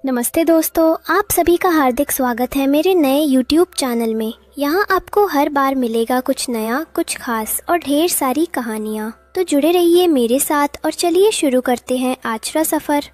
नमस्ते दोस्तों, आप सभी का हार्दिक स्वागत है मेरे नए YouTube चैनल में। यहाँ आपको हर बार मिलेगा कुछ नया, कुछ खास और ढेर सारी कहानियाँ। तो जुड़े रहिए मेरे साथ और चलिए शुरू करते हैं आज का सफ़र।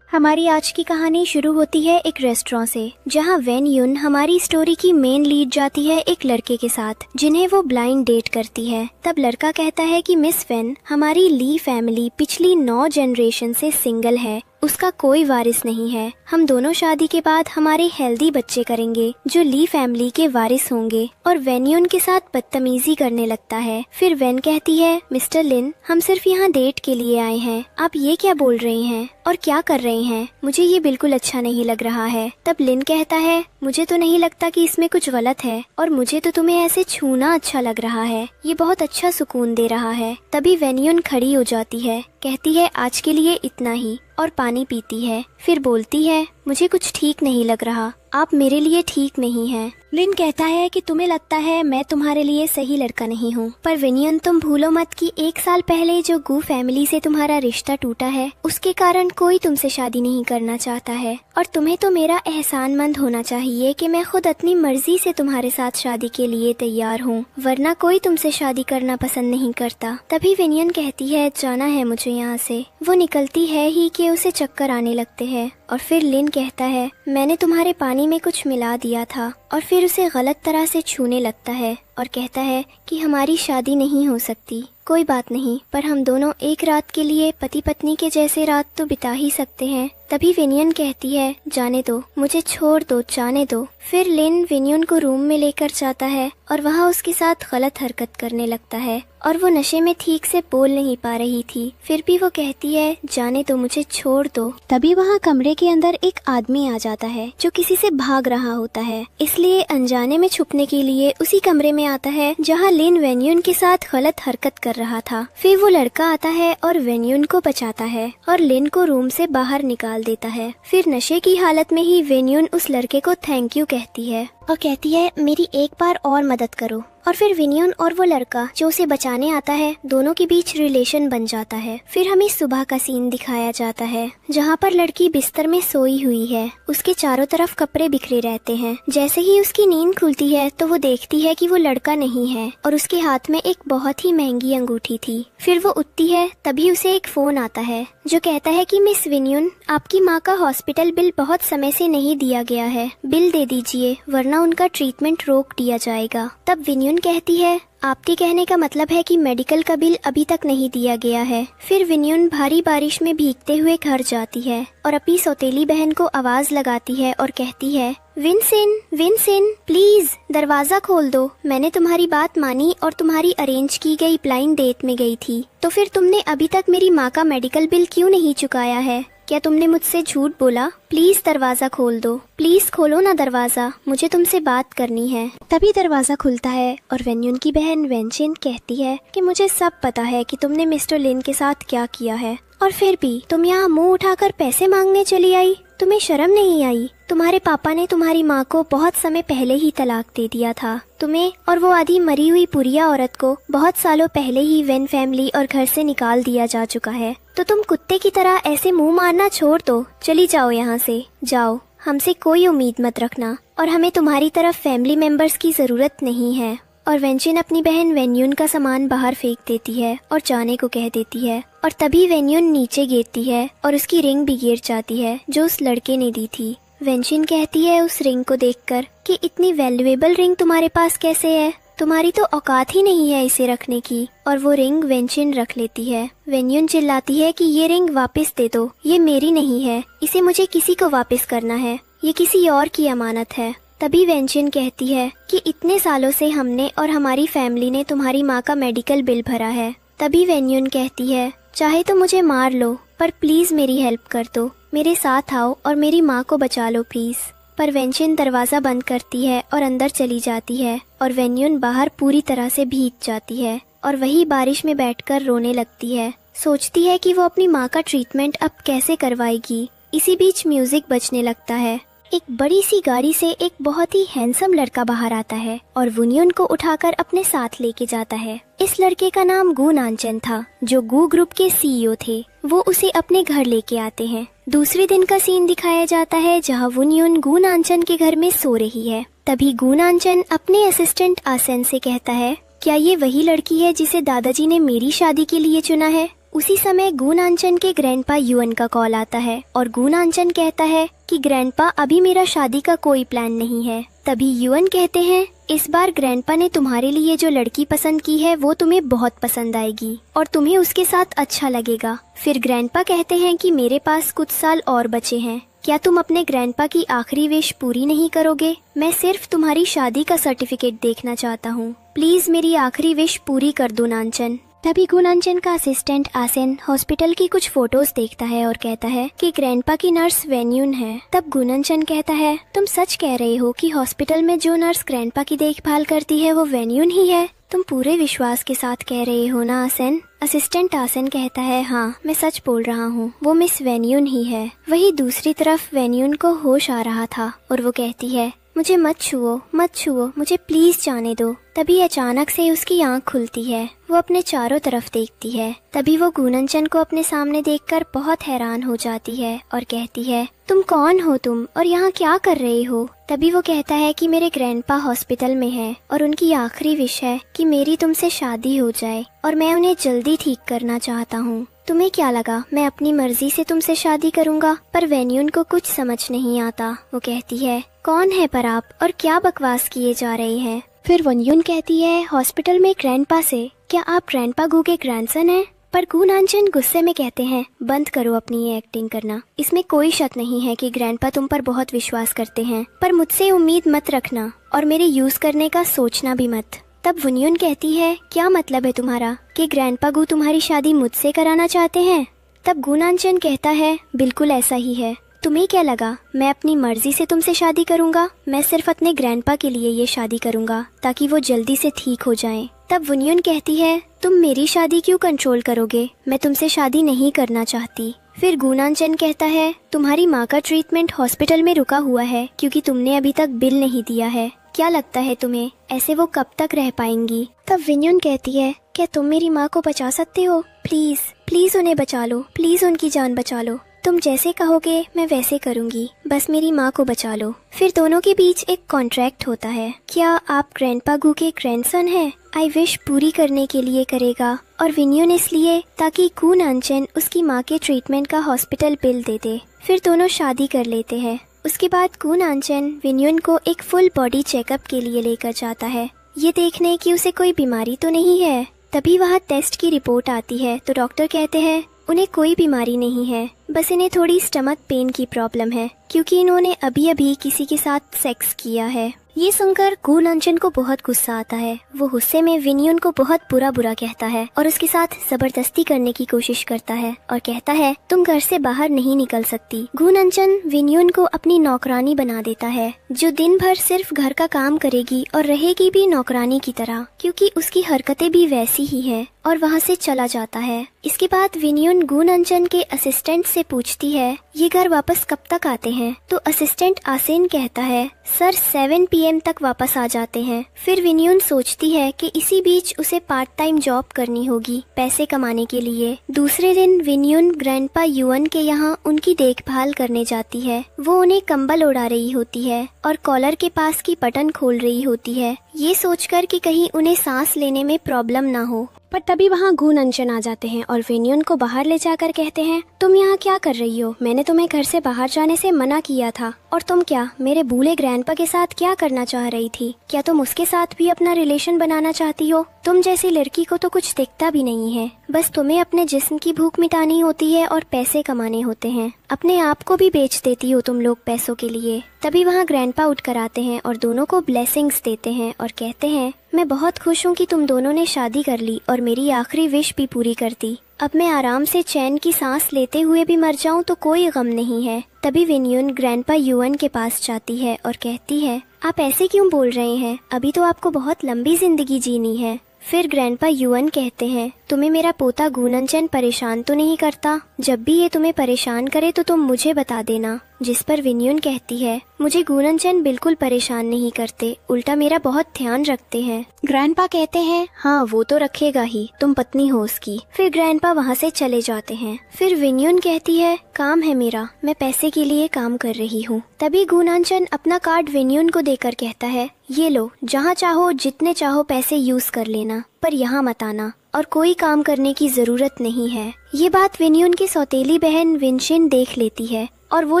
हमारी आज की कहानी शुरू होती है एक रेस्टोरेंट से, जहाँ वेन युन हमारी स्टोरी की मेन लीड जाती है एक लड़के के साथ जिन्हें वो ब्लाइंड डेट करती है। तब लड़का कहता है कि मिस वेन, हमारी ली फैमिली पिछली 9 जनरेशन से सिंगल है, उसका कोई वारिस नहीं है। हम दोनों शादी के बाद हमारे हेल्दी बच्चे करेंगे जो ली फैमिली के वारिस होंगे। और वेन युन के साथ बदतमीजी करने लगता है। फिर वेन कहती है, मिस्टर लिन, हम सिर्फ यहाँ डेट के लिए आए हैं, आप ये क्या बोल रहे हैं और क्या कर रहे हैं, मुझे ये बिल्कुल अच्छा नहीं लग रहा है। तब लिन कहता है, मुझे तो नहीं लगता कि इसमें कुछ गलत है और मुझे तो तुम्हें ऐसे छूना अच्छा लग रहा है, ये बहुत अच्छा सुकून दे रहा है। तभी वेन युन खड़ी हो जाती है, कहती है आज के लिए इतना ही और पानी पीती है। फिर बोलती है, मुझे कुछ ठीक नहीं लग रहा, आप मेरे लिए ठीक नहीं हैं। लिन कहता है कि तुम्हें लगता है मैं तुम्हारे लिए सही लड़का नहीं हूँ, पर विनियन तुम भूलो मत कि 1 साल पहले जो गू फैमिली से तुम्हारा रिश्ता टूटा है उसके कारण कोई तुमसे शादी नहीं करना चाहता है। और तुम्हें तो मेरा एहसानमंद होना चाहिए कि मैं खुद अपनी मर्जी से तुम्हारे साथ शादी के लिए तैयार हूँ, वरना कोई तुमसे शादी करना पसंद नहीं करता। तभी विनियन कहती है, जाना है मुझे यहाँ से। वो निकलती है ही कि उसे चक्कर आने लगते हैं। और फिर लिन कहता है, मैंने तुम्हारे पानी में कुछ मिला दिया था। और फिर उसे गलत तरह से छूने लगता है और कहता है कि हमारी शादी नहीं हो सकती। कोई बात नहीं, पर हम दोनों एक रात के लिए पति पत्नी के जैसे रात तो बिता ही सकते हैं। तभी विनियन कहती है, जाने दो, मुझे छोड़ दो, जाने दो। फिर लिन विनियन को रूम में लेकर जाता है और वहाँ उसके साथ गलत हरकत करने लगता है और वो नशे में ठीक से बोल नहीं पा रही थी। फिर भी वो कहती है, जाने दो, मुझे छोड़ दो। तभी वहाँ कमरे के अंदर एक आदमी आ जाता है जो किसी से भाग रहा होता है, इसलिए अनजाने में छुपने के लिए उसी कमरे में आता है जहाँ लिन वेन्युन के साथ गलत हरकत कर रहा था। फिर वो लड़का आता है और वेन्युन को बचाता है और लिन को रूम से बाहर निकाल देता है। फिर नशे की हालत में ही वेन्युन उस लड़के को थैंक यू कहती है और कहती है, मेरी एक बार और मदद करो। और फिर विनियन और वो लड़का जो उसे बचाने आता है, दोनों के बीच रिलेशन बन जाता है। फिर हमें सुबह का सीन दिखाया जाता है जहाँ पर लड़की बिस्तर में सोई हुई है, उसके चारों तरफ कपड़े बिखरे रहते हैं। जैसे ही उसकी नींद खुलती है तो वो देखती है कि वो लड़का नहीं है और उसके हाथ में एक बहुत ही महंगी अंगूठी थी। फिर वो उठती है, तभी उसे एक फोन आता है जो कहता है कि मिस विनियन, आपकी माँ का हॉस्पिटल बिल बहुत समय से नहीं दिया गया है, बिल दे दीजिए वरना उनका ट्रीटमेंट रोक दिया जाएगा। तब विनियन कहती है, आपके कहने का मतलब है कि मेडिकल का बिल अभी तक नहीं दिया गया है। फिर विनियन भारी बारिश में भीगते हुए घर जाती है और अपनी सौतेली बहन को आवाज लगाती है और कहती है, विंसेन, विंसेन, प्लीज दरवाजा खोल दो। मैंने तुम्हारी बात मानी और तुम्हारी अरेंज की गई ब्लाइंड डेट में गई थी, तो फिर तुमने अभी तक मेरी माँ का मेडिकल बिल क्यों नहीं चुकाया है? क्या तुमने मुझसे झूठ बोला? प्लीज दरवाजा खोल दो, प्लीज खोलो ना दरवाजा, मुझे तुमसे बात करनी है। तभी दरवाजा खुलता है और वेन्युन की बहन वेनचिन कहती है कि मुझे सब पता है कि तुमने मिस्टर लिन के साथ क्या किया है, और फिर भी तुम यहाँ मुंह उठाकर पैसे मांगने चली आई, तुम्हें शर्म नहीं आई? तुम्हारे पापा ने तुम्हारी माँ को बहुत समय पहले ही तलाक दे दिया था। तुम्हें और वो आधी मरी हुई पुरिया औरत को बहुत सालों पहले ही वेन फैमिली और घर से निकाल दिया जा चुका है। तो तुम कुत्ते की तरह ऐसे मुंह मारना छोड़ दो, चली जाओ यहाँ से, जाओ, हमसे कोई उम्मीद मत रखना और हमें तुम्हारी तरफ फैमिली मेंबर्स की जरूरत नहीं है। और वेनचिन अपनी बहन वेन्युन का सामान बाहर फेंक देती है और जाने को कह देती है। और तभी वेन्युन नीचे गिरती है और उसकी रिंग भी गिर जाती है जो उस लड़के ने दी थी। वेनचिन कहती है उस रिंग को देखकर कि इतनी वैल्यूएबल रिंग तुम्हारे पास कैसे है, तुम्हारी तो औकात ही नहीं है इसे रखने की। और वो रिंग वेनचिन रख लेती है। वेन्युन चिल्लाती है कि ये रिंग वापस दे दो, ये मेरी नहीं है, इसे मुझे किसी को वापस करना है, ये किसी और की अमानत है। तभी वेनचिन कहती है कि इतने सालों से हमने और हमारी फैमिली ने तुम्हारी माँ का मेडिकल बिल भरा है। तभी वेन्युन कहती है, चाहे तो मुझे मार लो, पर प्लीज मेरी हेल्प कर दो, मेरे साथ आओ और मेरी माँ को बचा लो प्लीज। पर वेनचिन दरवाजा बंद करती है और अंदर चली जाती है और वेन्युन बाहर पूरी तरह से भीग जाती है और वही बारिश में बैठकर रोने लगती है। सोचती है कि वो अपनी माँ का ट्रीटमेंट अब कैसे करवाएगी। इसी बीच म्यूजिक बजने लगता है। एक बड़ी सी गाड़ी से एक बहुत ही हैंडसम लड़का बाहर आता है और वुनियन को उठाकर अपने साथ लेके जाता है। इस लड़के का नाम गु नानचन था, जो गु ग्रुप के सीईओ थे। वो उसे अपने घर लेके आते हैं। दूसरे दिन का सीन दिखाया जाता है जहाँ वुनयुन गु नानचन के घर में सो रही है। तभी गु नानचन अपने असिस्टेंट आसेन से कहता है, क्या ये वही लड़की है जिसे दादाजी ने मेरी शादी के लिए चुना है? उसी समय गु नानचन के ग्रैंडपा युअन का कॉल आता है और गु नानचन कहता है कि ग्रैंडपा अभी मेरा शादी का कोई प्लान नहीं है। तभी युअन कहते हैं, इस बार ग्रैंडपा ने तुम्हारे लिए जो लड़की पसंद की है वो तुम्हें बहुत पसंद आएगी और तुम्हें उसके साथ अच्छा लगेगा। फिर ग्रैंडपा कहते हैं कि मेरे पास कुछ साल और बचे हैं, क्या तुम अपने ग्रैंडपा की आखिरी विश पूरी नहीं करोगे? मैं सिर्फ तुम्हारी शादी का सर्टिफिकेट देखना चाहता हूँ, प्लीज मेरी आखिरी विश पूरी कर दो नानचन। तभी गु नानचन का असिस्टेंट आसेन हॉस्पिटल की कुछ फोटोज देखता है और कहता है कि ग्रैंडपा की नर्स वेन्यून है। तब गु नानचन कहता है, तुम सच कह रहे हो कि हॉस्पिटल में जो नर्स ग्रैंडपा की देखभाल करती है वो वेन्यून ही है? तुम पूरे विश्वास के साथ कह रहे हो ना आसेन? असिस्टेंट आसेन कहता है, हाँ मैं सच बोल रहा हूँ, वो मिस वेन्यून ही है। वही दूसरी तरफ वेन्यून को होश आ रहा था और वो कहती है, मुझे मत छुओ, मत छुओ, मुझे प्लीज जाने दो। तभी अचानक से उसकी आंख खुलती है। वो अपने चारों तरफ देखती है। तभी वो गु नानचन को अपने सामने देखकर बहुत हैरान हो जाती है और कहती है, तुम कौन हो तुम और यहाँ क्या कर रहे हो? तभी वो कहता है कि मेरे ग्रैंडपा हॉस्पिटल में है और उनकी आखिरी विश है कि मेरी तुमसे शादी हो जाए और मैं उन्हें जल्दी ठीक करना चाहता हूँ। तुम्हें क्या लगा मैं अपनी मर्जी से तुमसे शादी करूँगा? पर वेन्यून को कुछ समझ नहीं आता। वो कहती है, कौन है पर आप और क्या बकवास किए जा रहे हैं? फिर वेन्यून कहती है, हॉस्पिटल में ग्रैंडपा से, क्या आप ग्रैंडपा गु के ग्रैंडसन हैं? पर गु नानचन गुस्से में कहते हैं, बंद करो अपनी ये एक्टिंग करना। इसमें कोई शक नहीं है कि ग्रैंडपा तुम पर बहुत विश्वास करते हैं, पर मुझसे उम्मीद मत रखना और मेरे यूज करने का सोचना भी मत। तब वुनयुन कहती है, क्या मतलब है तुम्हारा कि ग्रैंडपा गु तुम्हारी शादी मुझसे कराना चाहते हैं? तब गु नानचन कहता है, बिल्कुल ऐसा ही है। तुम्हें क्या लगा मैं अपनी मर्जी से तुमसे शादी करूंगा? मैं सिर्फ अपने ग्रैंडपा के लिए ये शादी करूंगा ताकि वो जल्दी से ठीक हो जाएं। तब वुनयुन कहती है, तुम मेरी शादी क्यों कंट्रोल करोगे? मैं तुमसे शादी नहीं करना चाहती। फिर गु नानचन कहता है, तुम्हारी माँ का ट्रीटमेंट हॉस्पिटल में रुका हुआ है क्योंकि तुमने अभी तक बिल नहीं दिया है। क्या लगता है तुम्हें ऐसे वो कब तक रह पाएंगी? तब वुनयुन कहती है, क्या तुम मेरी माँ को बचा सकते हो? प्लीज प्लीज उन्हें बचा लो, प्लीज उनकी जान बचा लो। तुम जैसे कहोगे मैं वैसे करूंगी, बस मेरी माँ को बचा लो। फिर दोनों के बीच एक कॉन्ट्रैक्ट होता है। क्या आप ग्रैंडपा गु के ग्रैंडसन हैं? आई विश पूरी करने के लिए करेगा और वुनयुन इसलिए ताकि गु नानचन उसकी माँ के ट्रीटमेंट का हॉस्पिटल बिल दे दे। फिर दोनों शादी कर लेते हैं। उसके बाद गु नानचन वुनयुन को एक फुल बॉडी चेकअप के लिए लेकर जाता है, ये देखने कि उसे कोई बीमारी तो नहीं है। तभी वहाँ टेस्ट की रिपोर्ट आती है तो डॉक्टर कहते हैं उन्हें कोई बीमारी नहीं है, बस इन्हें थोड़ी स्टमक पेन की प्रॉब्लम है क्योंकि इन्होंने अभी अभी किसी के साथ सेक्स किया है। ये सुनकर गु नानचन को बहुत गुस्सा आता है। वो गुस्से में वुनयुन को बहुत बुरा कहता है और उसके साथ जबरदस्ती करने की कोशिश करता है और कहता है, तुम घर से बाहर नहीं निकल सकती। गु नानचन वुनयुन को अपनी नौकरानी बना देता है, जो दिन भर सिर्फ घर का काम करेगी और रहेगी भी नौकरानी की तरह क्योंकि उसकी हरकतें भी वैसी ही है, और वहाँ से चला जाता है। इसके बाद वुनयुन गु नानचन के असिस्टेंट से पूछती है, ये घर वापस कब तक आते हैं? तो असिस्टेंट आसेन कहता है, सर 7 PM तक वापस आ जाते हैं। फिर वुनयुन सोचती है कि इसी बीच उसे पार्ट टाइम जॉब करनी होगी पैसे कमाने के लिए। दूसरे दिन वुनयुन ग्रैंडपा युअन के यहाँ उनकी देखभाल करने जाती है। वो उन्हें कंबल उड़ा रही होती है और कॉलर के पास की बटन खोल रही होती है, ये सोचकर कि कहीं उन्हें सांस लेने में प्रॉब्लम ना हो। पर तभी वहाँ गु नानचन आ जाते हैं और वुनयुन को बाहर ले जाकर कहते हैं, तुम यहाँ क्या कर रही हो? मैंने तुम्हें घर से बाहर जाने से मना किया था। और तुम क्या मेरे बूढ़े ग्रैंडपा के साथ क्या करना चाह रही थी? क्या तुम उसके साथ भी अपना रिलेशन बनाना चाहती हो? तुम जैसी लड़की को तो कुछ दिखता भी नहीं है, बस तुम्हें अपने जिस्म की भूख मिटानी होती है और पैसे कमाने होते हैं। अपने आप को भी बेच देती हो तुम लोग पैसों के लिए। तभी वहाँ ग्रैंडपा उठ कर आते हैं और दोनों को ब्लेसिंग्स देते हैं और कहते हैं, मैं बहुत खुश हूँ कि तुम दोनों ने शादी कर ली और मेरी आखिरी विश भी पूरी कर दी। अब मैं आराम से चैन की सांस लेते हुए भी मर जाऊं तो कोई गम नहीं है। तभी वुनयुन ग्रैंडपा युअन के पास जाती है और कहती है, आप ऐसे क्यों बोल रहे हैं? अभी तो आपको बहुत लंबी जिंदगी जीनी है। फिर ग्रैंडपा युअन कहते हैं, तुम्हें मेरा पोता गु नानचन परेशान तो नहीं करता? जब भी ये तुम्हें परेशान करे तो तुम मुझे बता देना। जिस पर विन्यून कहती है, मुझे गुननचन बिल्कुल परेशान नहीं करते, उल्टा मेरा बहुत ध्यान रखते हैं। ग्रैंडपा कहते हैं, हाँ वो तो रखेगा ही, तुम पत्नी हो उसकी। फिर ग्रैंडपा वहाँ से चले जाते हैं। फिर विन्यून कहती है, काम है मेरा, मैं पैसे के लिए काम कर रही हूँ। तभी गुननचन अपना कार्ड विन्यून को देकर कहता है, ये लो, जहाँ चाहो जितने चाहो पैसे यूज कर लेना, पर यहाँ मत आना और कोई काम करने की जरूरत नहीं है। ये बात विन्यून की सौतेली बहन विनशिन देख लेती है और वो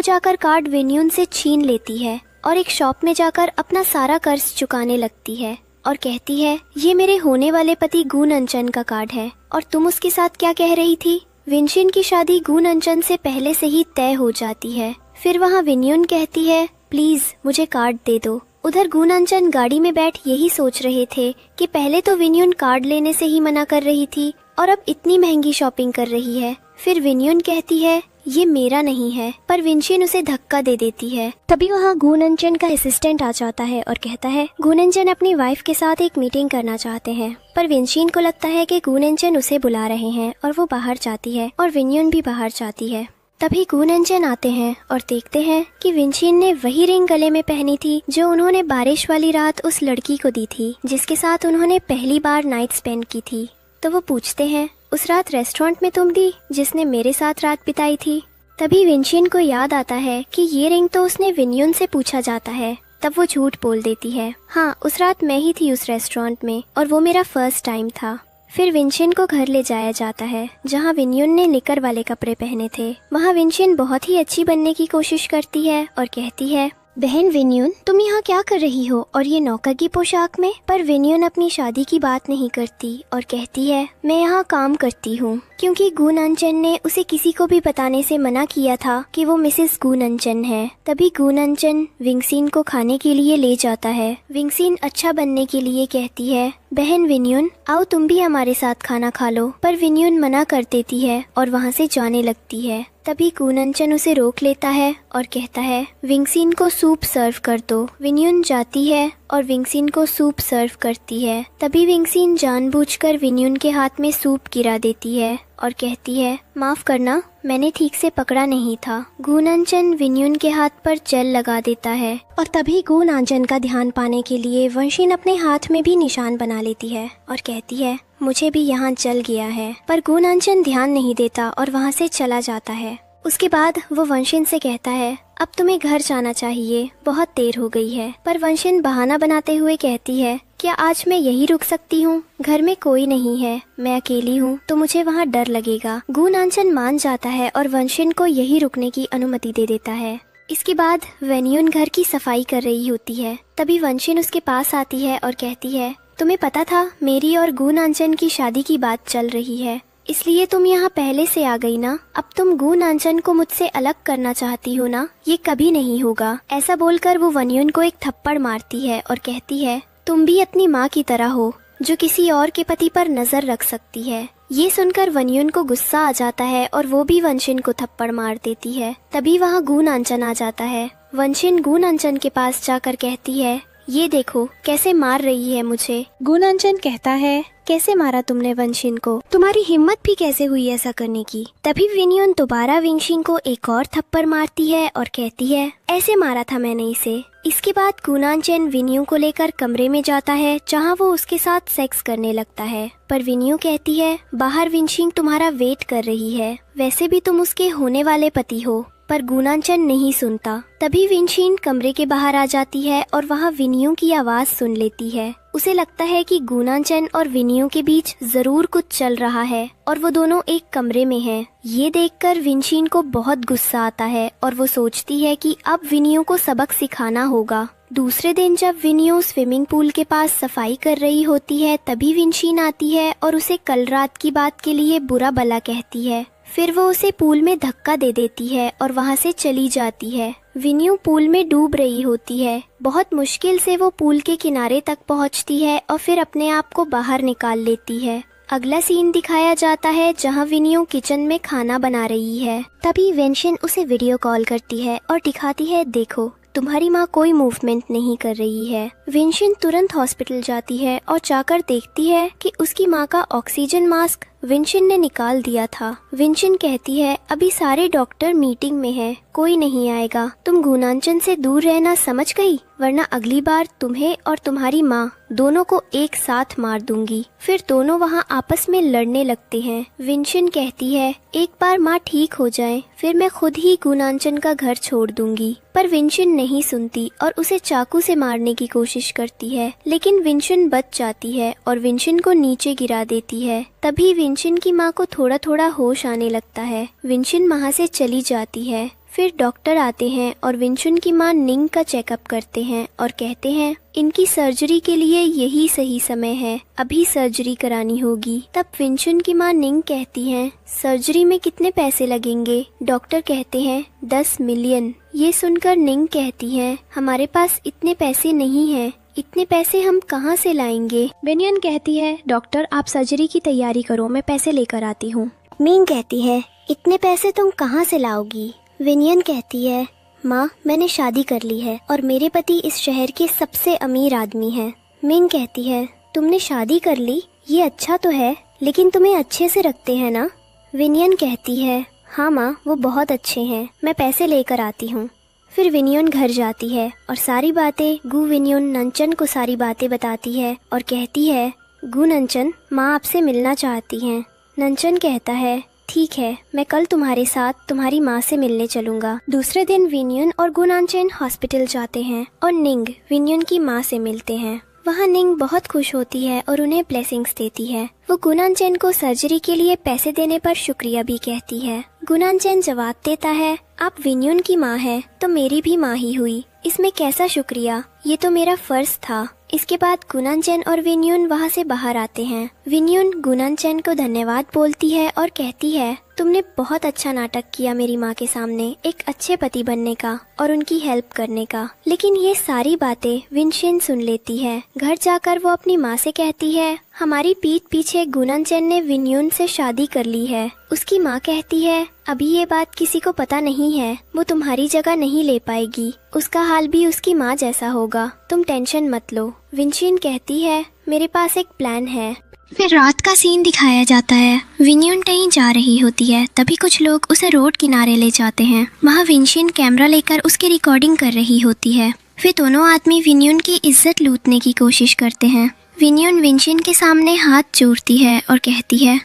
जाकर कार्ड विन्यून से छीन लेती है और एक शॉप में जाकर अपना सारा कर्ज चुकाने लगती है और कहती है, ये मेरे होने वाले पति गुननचन का कार्ड है और तुम उसके साथ क्या कह रही थी। विनशिन की शादी गुननचन से पहले से ही तय हो जाती है। फिर वहाँ विन्यून कहती है, प्लीज मुझे कार्ड दे दो। उधर गुननचन गाड़ी में बैठ यही सोच रहे थे कि पहले तो विन्यून कार्ड लेने से ही मना कर रही थी और अब इतनी महंगी शॉपिंग कर रही है। फिर विन्यून कहती है, ये मेरा नहीं है, पर विनशिन उसे धक्का दे देती है। तभी वहाँ गुननचन का असिस्टेंट आ जाता है और कहता है, गुननचन अपनी वाइफ के साथ एक मीटिंग करना चाहते हैं। पर विनशिन को लगता है कि गुननचन उसे बुला रहे हैं और वो बाहर जाती है और विन्यून भी बाहर जाती है। तभी गुननचन आते हैं और देखते हैं कि विनशिन ने वही रिंग गले में पहनी थी जो उन्होंने बारिश वाली रात उस लड़की को दी थी जिसके साथ उन्होंने पहली बार नाइट स्पेंड की थी। तो वो पूछते हैं, उस रात रेस्टोरेंट में तुम दी जिसने मेरे साथ रात बिताई थी। तभी विनशिन को याद आता है कि ये रिंग तो उसने विन्यून से पूछा जाता है। तब वो झूठ बोल देती है, हाँ उस रात मैं ही थी उस रेस्टोरेंट में और वो मेरा फर्स्ट टाइम था। फिर विनशिन को घर ले जाया जाता है जहाँ विन्यून ने निकर वाले कपड़े पहने थे। वहाँ विनशिन बहुत ही अच्छी बनने की कोशिश करती है और कहती है, बहन विन्यून तुम यहाँ क्या कर रही हो और ये नौकर की पोशाक में। पर विन्यून अपनी शादी की बात नहीं करती और कहती है, मैं यहाँ काम करती हूँ, क्योंकि गुननचन ने उसे किसी को भी बताने से मना किया था कि वो मिसेस गुननचन है। तभी गुननचन विंगसिन को खाने के लिए ले जाता है। विंगसिन अच्छा बनने के लिए कहती है, बहन विन्यून आओ तुम भी हमारे साथ खाना खा लो। पर विन्यून मना कर देती है और वहाँ से जाने लगती है। तभी गुननचन उसे रोक लेता है और कहता है, विंगसिन को सूप सर्व कर दो। विन्यून जाती है और विंगसिन को सूप सर्व करती है। तभी विंगसिन जानबूझकर विन्यून के हाथ में सूप गिरा देती है और कहती है, माफ करना मैंने ठीक से पकड़ा नहीं था। गुननचन विन्यून के हाथ पर जेल लगा देता है और तभी गुननचन का ध्यान पाने के लिए विनशिन अपने हाथ में भी निशान बना लेती है और कहती है, मुझे भी यहाँ जल गया है। पर गुननचन ध्यान नहीं देता और वहाँ से चला जाता है। उसके बाद वो विनशिन से कहता है, अब तुम्हें घर जाना चाहिए, बहुत देर हो गई है। पर विनशिन बहाना बनाते हुए कहती है, क्या आज मैं यही रुक सकती हूँ? घर में कोई नहीं है, मैं अकेली हूँ, तो मुझे वहाँ डर लगेगा। गुननचन मान जाता है और विनशिन को यही रुकने की अनुमति दे देता है। इसके बाद विन्यून घर की सफाई कर रही होती है। तभी विनशिन उसके पास आती है और कहती है, तुम्हें पता था मेरी और गुननचन की शादी की बात चल रही है, इसलिए तुम यहाँ पहले से आ गई ना। अब तुम गुननचन को मुझसे अलग करना चाहती हो ना, ये कभी नहीं होगा। ऐसा बोलकर वो विन्यून को एक थप्पड़ मारती है और कहती है, तुम भी अपनी माँ की तरह हो जो किसी और के पति पर नजर रख सकती है। ये सुनकर विन्यून को गुस्सा आ जाता है और वो भी विनशिन को थप्पड़ मार देती है। तभी वहाँ गुननचन आ जाता है। विनशिन गुननचन के पास जाकर कहती है, ये देखो कैसे मार रही है मुझे। गुननचन कहता है, कैसे मारा तुमने विनशिन को? तुम्हारी हिम्मत भी कैसे हुई ऐसा करने की? तभी विन्यून दोबारा विनशिन को एक और थप्पड़ मारती है और कहती है, ऐसे मारा था मैंने इसे। इसके बाद गुननचन विन्यू को लेकर कमरे में जाता है जहाँ वो उसके साथ सेक्स करने लगता है। पर विन्यू कहती है, बाहर विनशिन तुम्हारा वेट कर रही है, वैसे भी तुम उसके होने वाले पति हो। पर गुननचन नहीं सुनता। तभी विनशिन कमरे के बाहर आ जाती है और वहाँ विन्यू की आवाज सुन लेती है। उसे लगता है कि गुननचन और विन्यू के बीच जरूर कुछ चल रहा है और वो दोनों एक कमरे में हैं। ये देखकर विनशिन को बहुत गुस्सा आता है और वो सोचती है कि अब विन्यू को सबक सिखाना होगा। दूसरे दिन जब विन्यू स्विमिंग पूल के पास सफाई कर रही होती है तभी विनशिन आती है और उसे कल रात की बात के लिए बुरा भला कहती है। फिर वो उसे पूल में धक्का दे देती है और वहाँ से चली जाती है। विन्यू पूल में डूब रही होती है। बहुत मुश्किल से वो पूल के किनारे तक पहुँचती है और फिर अपने आप को बाहर निकाल लेती है। अगला सीन दिखाया जाता है जहाँ विन्यू किचन में खाना बना रही है। तभी विनशिन उसे वीडियो कॉल करती है और दिखाती है, देखो तुम्हारी माँ कोई मूवमेंट नहीं कर रही है। विनशिन तुरंत हॉस्पिटल जाती है और जाकर देखती है कि उसकी माँ का ऑक्सीजन मास्क विंशिन ने निकाल दिया था। विंशिन कहती है अभी सारे डॉक्टर मीटिंग में है, कोई नहीं आएगा। तुम गुणांचन से दूर रहना समझ गई, वरना अगली बार तुम्हें और तुम्हारी माँ दोनों को एक साथ मार दूंगी। फिर दोनों वहाँ आपस में लड़ने लगते हैं। विंशिन कहती है एक बार माँ ठीक हो जाए फिर मैं खुद ही गुणांचन का घर छोड़ दूंगी। पर विंशिन नहीं सुनती और उसे चाकू से मारने की कोशिश करती है, लेकिन विंशिन बच जाती है और विंशिन को नीचे गिरा देती है। तभी विंशिन की माँ को थोड़ा थोड़ा होश आने लगता है। विंशिन वहाँ से चली जाती है। फिर डॉक्टर आते हैं और विंशिन की माँ निंग का चेकअप करते हैं और कहते हैं इनकी सर्जरी के लिए यही सही समय है, अभी सर्जरी करानी होगी। तब विंशिन की माँ निंग कहती हैं सर्जरी में कितने पैसे लगेंगे? डॉक्टर कहते हैं 10 मिलियन। ये सुनकर निंग कहती है हमारे पास इतने पैसे नहीं हैं, इतने पैसे हम कहाँ से लाएंगे? विनियन कहती है डॉक्टर आप सर्जरी की तैयारी करो, मैं पैसे लेकर आती हूँ। मिंग कहती है इतने पैसे तुम कहाँ से लाओगी? विनियन कहती है माँ मैंने शादी कर ली है और मेरे पति इस शहर के सबसे अमीर आदमी हैं। मिंग कहती है तुमने शादी कर ली, ये अच्छा तो है, लेकिन तुम्हें अच्छे से रखते हैं ना? विनियन कहती है हाँ माँ वो बहुत अच्छे हैं, मैं पैसे लेकर आती हूँ। फिर विनियन घर जाती है और सारी बातें गु विनियन नंचन को सारी बातें बताती है और कहती है गु नंचन माँ आपसे मिलना चाहती हैं। नंचन कहता है ठीक है, मैं कल तुम्हारे साथ तुम्हारी माँ से मिलने चलूंगा। दूसरे दिन विनियन और गुणांचन हॉस्पिटल जाते हैं और निंग विनियन की माँ से मिलते हैं। वहाँ निंग बहुत खुश होती है और उन्हें ब्लेसिंग्स देती है। वो गुणांचन को सर्जरी के लिए पैसे देने पर शुक्रिया भी कहती है। गुणांचन जवाब देता है आप विनियन की माँ है तो मेरी भी माँ ही हुई, इसमें कैसा शुक्रिया, ये तो मेरा फर्ज था। इसके बाद गुणांचन और विनियन वहाँ से बाहर आते हैं। विनियन गुणांचन को धन्यवाद बोलती है और कहती है तुमने बहुत अच्छा नाटक किया मेरी माँ के सामने, एक अच्छे पति बनने का और उनकी हेल्प करने का। लेकिन ये सारी बातें विंशिन सुन लेती है। घर जाकर वो अपनी माँ से कहती है हमारी पीठ पीछे गुणांचन ने विनियन से शादी कर ली है। उसकी माँ कहती है अभी ये बात किसी को पता नहीं है, वो तुम्हारी जगह नहीं ले पाएगी, उसका हाल भी उसकी माँ जैसा होगा, तुम टेंशन मत लो। विंशिन कहती है मेरे पास एक प्लान है। फिर रात का सीन दिखाया जाता है। विनियन कहीं जा रही होती है, तभी कुछ लोग उसे रोड किनारे ले जाते हैं। वहाँ विंशिन कैमरा लेकर उसकी रिकॉर्डिंग कर रही होती है। फिर दोनों आदमी विनियन की इज्जत लूटने की कोशिश करते हैं। विनियन विंशिन के सामने हाथ जोड़ती है और कहती है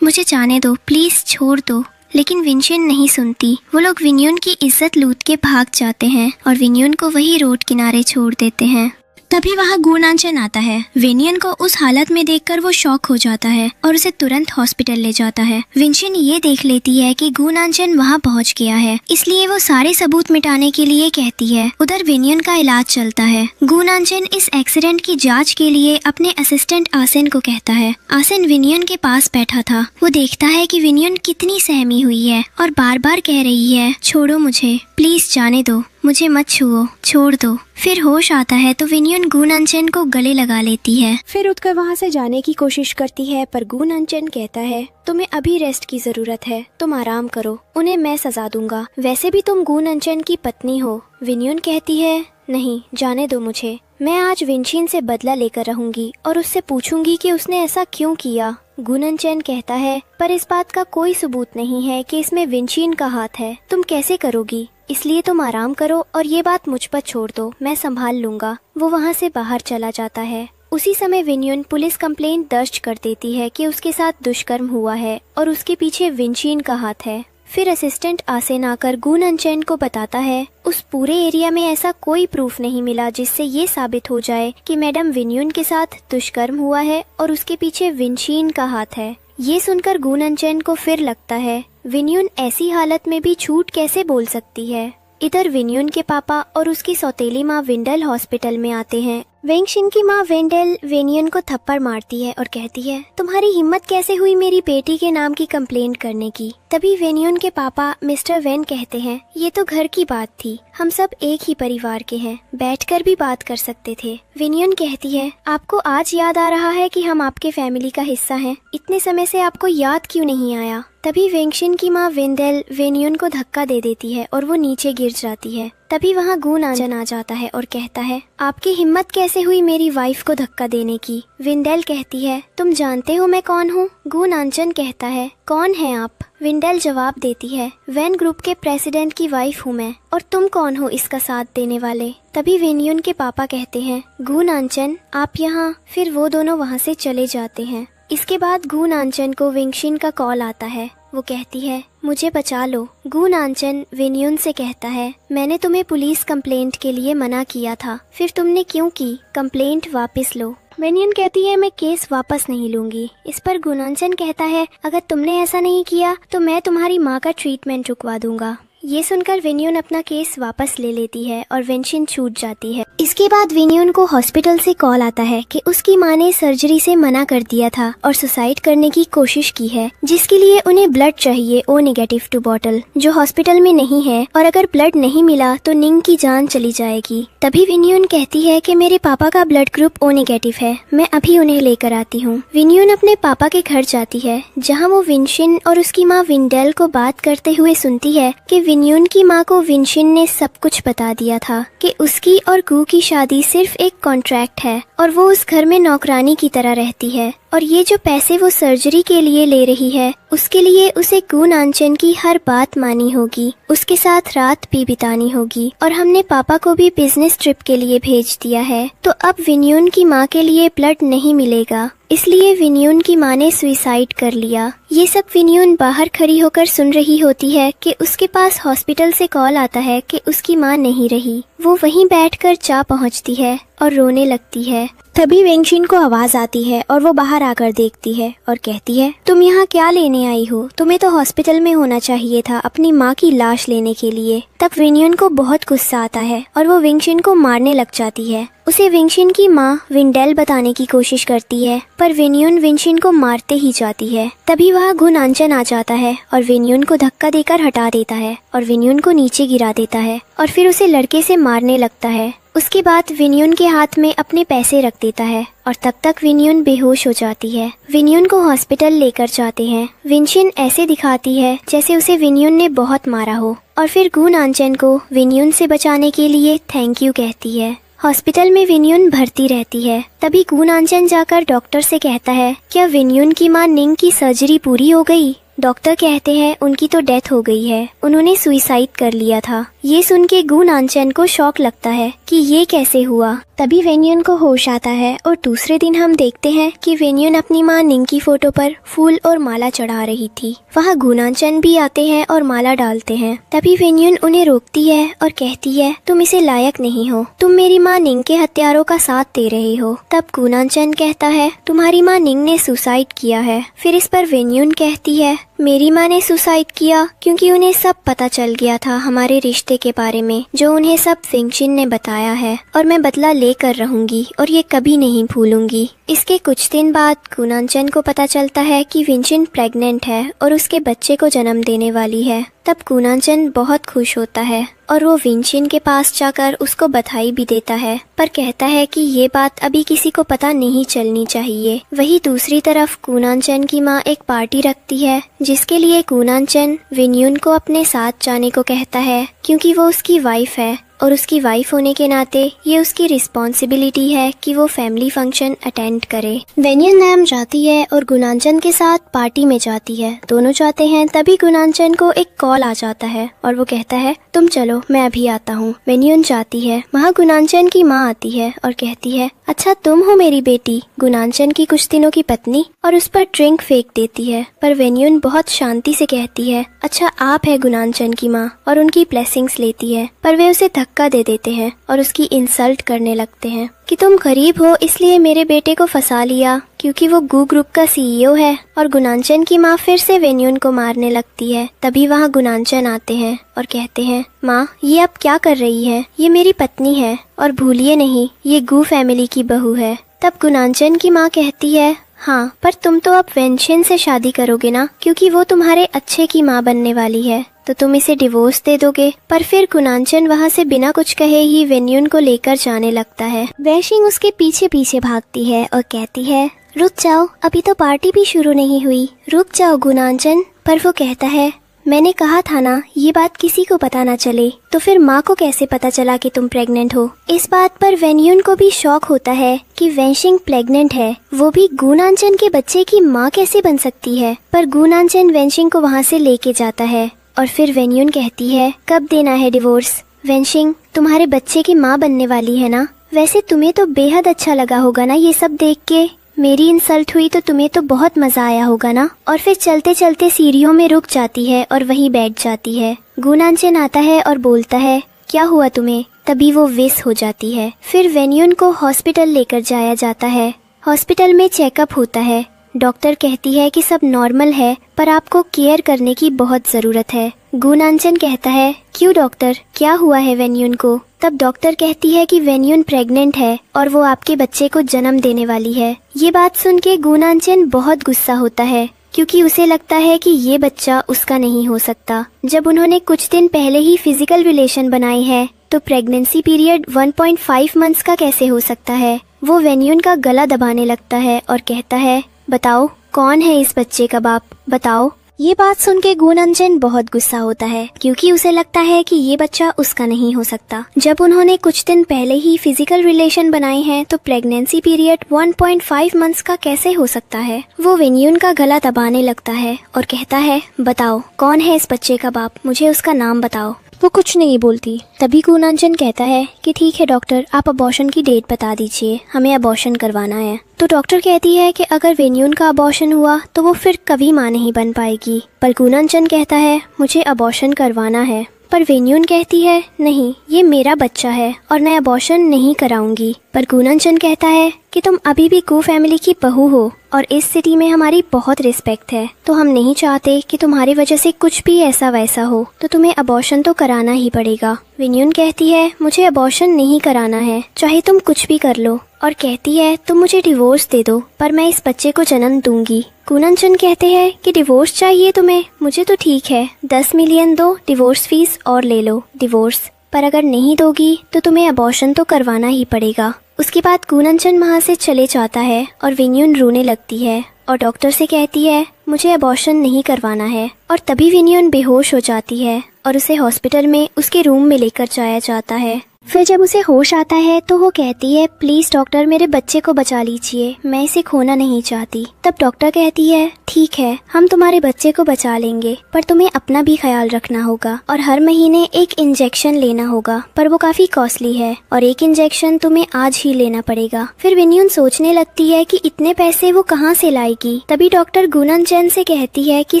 मुझे जाने दो, प्लीज छोड़ दो। लेकिन विंशिन नहीं सुनती। वो लोग विनियन की इज्जत लूट के भाग जाते हैं और विनियन को वही रोड किनारे छोड़ देते हैं। तभी वहाँ गुणांचन आता है। विनियन को उस हालत में देखकर वो शॉक हो जाता है और उसे तुरंत हॉस्पिटल ले जाता है। विंशिन ये देख लेती है कि गुणांचन वहाँ पहुँच गया है, इसलिए वो सारे सबूत मिटाने के लिए कहती है। उधर विनियन का इलाज चलता है। गुणांचन इस एक्सीडेंट की जांच के लिए अपने असिस्टेंट आसिन को कहता है। आसिन विनियन के पास बैठा था। वो देखता है कि विनियन कितनी सहमी हुई है और बार बार कह रही है छोड़ो मुझे, प्लीज जाने दो, मुझे मत छुओ, छोड़ दो। फिर होश आता है तो विनियन गुणांचन को गले लगा लेती है। फिर उठकर वहाँ से जाने की कोशिश करती है, पर गुणांचन कहता है तुम्हें अभी रेस्ट की जरूरत है, तुम आराम करो, उन्हें मैं सजा दूंगा, वैसे भी तुम गुणांचन की पत्नी हो। विनियन कहती है नहीं, जाने दो मुझे, मैं आज विंशिन से बदला लेकर रहूंगी और उससे पूछूंगी कि उसने ऐसा क्यों किया। गुणांचन कहता है पर इस बात का कोई सबूत नहीं है कि इसमें विंशिन का हाथ है, तुम कैसे करोगी, इसलिए तुम आराम करो और ये बात मुझ पर छोड़ दो, मैं संभाल लूंगा। वो वहाँ से बाहर चला जाता है। उसी समय विनियन पुलिस कंप्लेंट दर्ज कर देती है कि उसके साथ दुष्कर्म हुआ है और उसके पीछे विंशिन का हाथ है। फिर असिस्टेंट आसिन आकर गुणांचन को बताता है उस पूरे एरिया में ऐसा कोई प्रूफ नहीं मिला जिससे ये साबित हो जाए कि मैडम विनियन के साथ दुष्कर्म हुआ है और उसके पीछे विंशिन का हाथ है। ये सुनकर गुणांचन को फिर लगता है विनियन ऐसी हालत में भी झूठ कैसे बोल सकती है। इधर विनियन के पापा और उसकी सौतेली माँ विंडल हॉस्पिटल में आते हैं। वेंगशिन की माँ विंडल विनियन को थप्पड़ मारती है और कहती है तुम्हारी हिम्मत कैसे हुई मेरी बेटी के नाम की कंप्लेंट करने की। तभी विनियन के पापा मिस्टर वेन कहते हैं ये तो घर की बात थी, हम सब एक ही परिवार के हैं, बैठकर भी बात कर सकते थे। विनियन कहती है आपको आज याद आ रहा है कि हम आपके फैमिली का हिस्सा हैं, इतने समय से आपको याद क्यों नहीं आया। तभी वेंगशिन की माँ विंडल विनियन को धक्का दे देती है और वो नीचे गिर जाती है। तभी वहाँ गुनांचन आ जाता है और कहता है, आपकी हिम्मत कैसे हुई मेरी वाइफ को धक्का देने की? विंडेल कहती है, तुम जानते हो मैं कौन हूँ? गुनांचन कहता है, कौन है आप? विंडेल जवाब देती है, वैन ग्रुप के प्रेसिडेंट की वाइफ हूँ मैं, और तुम कौन हो इसका साथ देने वाले? तभी वेन्यून के पापा कहते हैं, गुनांचन आप यहाँ। फिर वो दोनों वहाँ से चले जाते हैं। इसके बाद गुनांचन को विंगशिन का कॉल आता है। वो कहती है, मुझे बचा लो। गुनांचन वेन्यून से कहता है, मैंने तुम्हें पुलिस कंप्लेंट के लिए मना किया था, फिर तुमने क्यों की? कंप्लेंट वापस लो। वेन्यून कहती है, मैं केस वापस नहीं लूंगी। इस पर गुनांचन कहता है, अगर तुमने ऐसा नहीं किया तो मैं तुम्हारी माँ का ट्रीटमेंट रुकवा दूंगा। ये सुनकर वेन्यून अपना केस वापस ले लेती है और विंगशिन छूट जाती है। इसके बाद वेन्यून को हॉस्पिटल से कॉल आता है कि उसकी माँ ने सर्जरी से मना कर दिया था और सुसाइड करने की कोशिश की है, जिसके लिए उन्हें ब्लड चाहिए O- बॉटल, जो हॉस्पिटल में नहीं है, और अगर ब्लड नहीं मिला तो निंग की जान चली जाएगी। तभी वेन्यून कहती है कि मेरे पापा का ब्लड ग्रुप O- है, मैं अभी उन्हें लेकर आती हूँ। वेन्यून अपने पापा के घर जाती है, जहाँ वो विंगशिन और उसकी माँ विंडेल को बात करते हुए सुनती है कि वेन्यून की माँ को विंगशिन ने सब कुछ बता दिया था कि उसकी और गू की शादी सिर्फ एक कॉन्ट्रैक्ट है और वो उस घर में नौकरानी की तरह रहती है, और ये जो पैसे वो सर्जरी के लिए ले रही है उसके लिए उसे गुनांचन की हर बात मानी होगी, उसके साथ रात भी बितानी होगी, और हमने पापा को भी बिजनेस ट्रिप के लिए भेज दिया है, तो अब विन्यून की माँ के लिए ब्लड नहीं मिलेगा, इसलिए विन्यून की माँ ने सुसाइड कर लिया। ये सब विन्यून बाहर खड़ी होकर सुन रही होती है कि उसके पास हॉस्पिटल से कॉल आता है कि उसकी माँ नहीं रही। वो वहीं बैठकर जा पहुँचती है और रोने लगती है। तभी विंगशिन को आवाज आती है और वो बाहर आकर देखती है और कहती है, तुम यहाँ क्या लेने आई हो? तुम्हें तो हॉस्पिटल में होना चाहिए था अपनी माँ की लाश लेने के लिए। तब विन्यून को बहुत गुस्सा आता है और वो विंगशिन को मारने लग जाती है। उसे विंगशिन की माँ विंडेल बताने की कोशिश करती है, पर विन्यून विंगशिन को मारते ही जाती है। तभी वहाँ गुनांचन आ जाता है और विन्यून को धक्का देकर हटा देता है और विन्यून को नीचे गिरा देता है और फिर उसे लड़के से मारने लगता है। उसके बाद विन्यून के हाथ में अपने पैसे रख देता है और तब तक विन्यून बेहोश हो जाती है। विन्यून को हॉस्पिटल लेकर जाते हैं। विंगशिन ऐसे दिखाती है जैसे उसे विन्यून ने बहुत मारा हो, और फिर गुनांचन को विन्यून से बचाने के लिए थैंक यू कहती है। हॉस्पिटल में विन्यून भर्ती रहती है। तभी गुनांचन जाकर डॉक्टर से कहता है, क्या विन्यून की माँ निंग की सर्जरी पूरी हो गई? डॉक्टर कहते हैं उनकी तो डेथ हो गई है, उन्होंने सुसाइड कर लिया था। ये सुन के गुनांचन को शॉक लगता है कि ये कैसे हुआ। तभी वेन्यून को होश आता है और दूसरे दिन हम देखते हैं कि वेन्यून अपनी माँ निंग की फोटो पर फूल और माला चढ़ा रही थी। वहाँ गुनांचन भी आते हैं और माला डालते हैं। तभी वेन्यून उन्हें रोकती है और कहती है, तुम इसे लायक नहीं हो, तुम मेरी माँ निंग के हत्यारों का साथ दे रहे हो। तब गुनांचन कहता है, तुम्हारी माँ निंग ने सुसाइड किया है। फिर इस पर वेन्यून कहती है, मेरी माँ ने सुसाइड किया क्योंकि उन्हें सब पता चल गया था हमारे रिश्ते के बारे में, जो उन्हें सब विंगशिन ने बताया है, और मैं बदला लेकर रहूंगी और ये कभी नहीं भूलूंगी। इसके कुछ दिन बाद गुनांचन को पता चलता है कि विंगशिन प्रेग्नेंट है और उसके बच्चे को जन्म देने वाली है। तब गुनांचन बहुत खुश होता है और वो विंगशिन के पास जाकर उसको बधाई भी देता है, पर कहता है कि ये बात अभी किसी को पता नहीं चलनी चाहिए। वही दूसरी तरफ गुनांचन की माँ एक पार्टी रखती है जिसके लिए गुनांचन विन्यून को अपने साथ जाने को कहता है, क्योंकि वो उसकी वाइफ है और उसकी वाइफ होने के नाते ये उसकी रिस्पॉन्सिबिलिटी है कि वो फैमिली फंक्शन अटेंड करे। वेन्यून नाम जाती है और गुनांचन के साथ पार्टी में जाती है। दोनों जाते हैं। तभी गुनांचन को एक कॉल आ जाता है और वो कहता है, तुम चलो मैं अभी आता हूँ। वेन्यून जाती है। वहाँ गुनांचन की माँ आती है और कहती है, अच्छा तुम हो मेरी बेटी, गुनांचन की कुछ दिनों की पत्नी, और उस पर ड्रिंक फेंक देती है। पर वेन्यून बहुत शांति से कहती है, अच्छा आप है गुनांचन की माँ, और उनकी ब्लेसिंग्स लेती है। पर वे उसे धक्का दे देते हैं और उसकी इंसल्ट करने लगते हैं कि तुम गरीब हो इसलिए मेरे बेटे को फंसा लिया क्योंकि वो गू ग्रुप का CEO है। और गुनांचन की माँ फिर से वेन्यून को मारने लगती है। तभी वहाँ गुनांचन आते हैं और कहते हैं, माँ ये आप क्या कर रही है? ये मेरी पत्नी है और भूलिए नहीं ये गू फैमिली की बहू है। तब गुनांचन की माँ कहती है, हाँ पर तुम तो अब विंगशिन से शादी करोगे ना, क्योंकि वो तुम्हारे अच्छे की माँ बनने वाली है, तो तुम इसे डिवोर्स दे दोगे। पर फिर गुनांचन वहाँ से बिना कुछ कहे ही वेन्यून को लेकर जाने लगता है। वैशिंग उसके पीछे पीछे भागती है और कहती है, रुक जाओ, अभी तो पार्टी भी शुरू नहीं हुई, रुक जाओ गुनांचन। पर वो कहता है, मैंने कहा था ना ये बात किसी को पता ना चले। तो फिर माँ को कैसे पता चला कि तुम प्रेग्नेंट हो? इस बात पर वेन्यून को भी शौक होता है कि वेनशिंग प्रेग्नेंट है, वो भी गुनांचन के बच्चे की माँ कैसे बन सकती है। पर गुनांचन वेनशिंग को वहाँ से लेके जाता है और फिर वेन्यून कहती है कब देना है डिवोर्स? वेनशिंग तुम्हारे बच्चे की माँ बनने वाली है ना? वैसे तुम्हें तो बेहद अच्छा लगा होगा ना ये सब देख के। मेरी इंसल्ट हुई तो तुम्हें तो बहुत मजा आया होगा ना। और फिर चलते चलते सीढ़ियों में रुक जाती है और वहीं बैठ जाती है। गुनांचन आता है और बोलता है क्या हुआ तुम्हें? तभी वो विस हो जाती है। फिर वेन्यून को हॉस्पिटल लेकर जाया जाता है। हॉस्पिटल में चेकअप होता है। डॉक्टर कहती है कि सब नॉर्मल है पर आपको केयर करने की बहुत जरूरत है। गुनांचन कहता है क्यों डॉक्टर, क्या हुआ है वेन्यून को? तब डॉक्टर कहती है कि वेन्यून प्रेग्नेंट है और वो आपके बच्चे को जन्म देने वाली है। ये बात सुन के गुनांचन बहुत गुस्सा होता है क्योंकि उसे लगता है कि ये बच्चा उसका नहीं हो सकता। जब उन्होंने कुछ दिन पहले ही फिजिकल रिलेशन बनाए हैं तो प्रेगनेंसी पीरियड 1.5 मंथ्स का कैसे हो सकता है? वो वेन्यून का गला दबाने लगता है और कहता है बताओ कौन है इस बच्चे का बाप, बताओ। ये बात सुन के गुनांचन बहुत गुस्सा होता है क्योंकि उसे लगता है कि ये बच्चा उसका नहीं हो सकता। जब उन्होंने कुछ दिन पहले ही फिजिकल रिलेशन बनाए हैं तो प्रेगनेंसी पीरियड 1.5 मंथ्स का कैसे हो सकता है? वो वेन्यून का गला दबाने लगता है और कहता है बताओ कौन है इस बच्चे का बाप, मुझे उसका नाम बताओ। वो कुछ नहीं बोलती। तभी गुनांचन कहता है कि ठीक है डॉक्टर, आप अबॉर्शन की डेट बता दीजिए, हमें अबॉर्शन करवाना है। तो डॉक्टर कहती है कि अगर वेन्यून का अबॉर्शन हुआ तो वो फिर कभी माँ नहीं बन पाएगी। पर गुनांचन कहता है मुझे अबॉर्शन करवाना है। पर वेन्यून कहती है नहीं, ये मेरा बच्चा है और मैं अबॉर्शन नहीं कराऊंगी। पर गुनांचन कहता है कि तुम अभी भी कू फैमिली की बहू हो और इस सिटी में हमारी बहुत रिस्पेक्ट है, तो हम नहीं चाहते कि तुम्हारी वजह से कुछ भी ऐसा वैसा हो, तो तुम्हें अबॉर्शन तो कराना ही पड़ेगा। वेन्यून कहती है मुझे अबॉर्शन नहीं कराना है, चाहे तुम कुछ भी कर लो, और कहती है तुम मुझे डिवोर्स दे दो पर मैं इस बच्चे को जन्म दूंगी। गुनांचन कहते हैं कि डिवोर्स चाहिए तुम्हें, मुझे तो ठीक है 10 मिलियन दो, डिवोर्स फीस और ले लो डिवोर्स, पर अगर नहीं दोगी तो तुम्हें अबॉर्शन तो करवाना ही पड़ेगा। उसके बाद गुनांचन वहाँ से चले जाता है और वेन्यून रोने लगती है और डॉक्टर से कहती है मुझे अबॉर्शन नहीं करवाना है। और तभी वेन्यून बेहोश हो जाती है और उसे हॉस्पिटल में उसके रूम में लेकर जाया जाता है। फिर जब उसे होश आता है तो वो कहती है प्लीज डॉक्टर मेरे बच्चे को बचा लीजिए, मैं इसे खोना नहीं चाहती। तब डॉक्टर कहती है ठीक है हम तुम्हारे बच्चे को बचा लेंगे पर तुम्हें अपना भी ख्याल रखना होगा और हर महीने एक इंजेक्शन लेना होगा, पर वो काफी कॉस्टली है और एक इंजेक्शन तुम्हें आज ही लेना पड़ेगा। फिर वेन्यून सोचने लगती है कि इतने पैसे वो कहाँ से लाएगी। तभी डॉक्टर गुनांचन से कहती है कि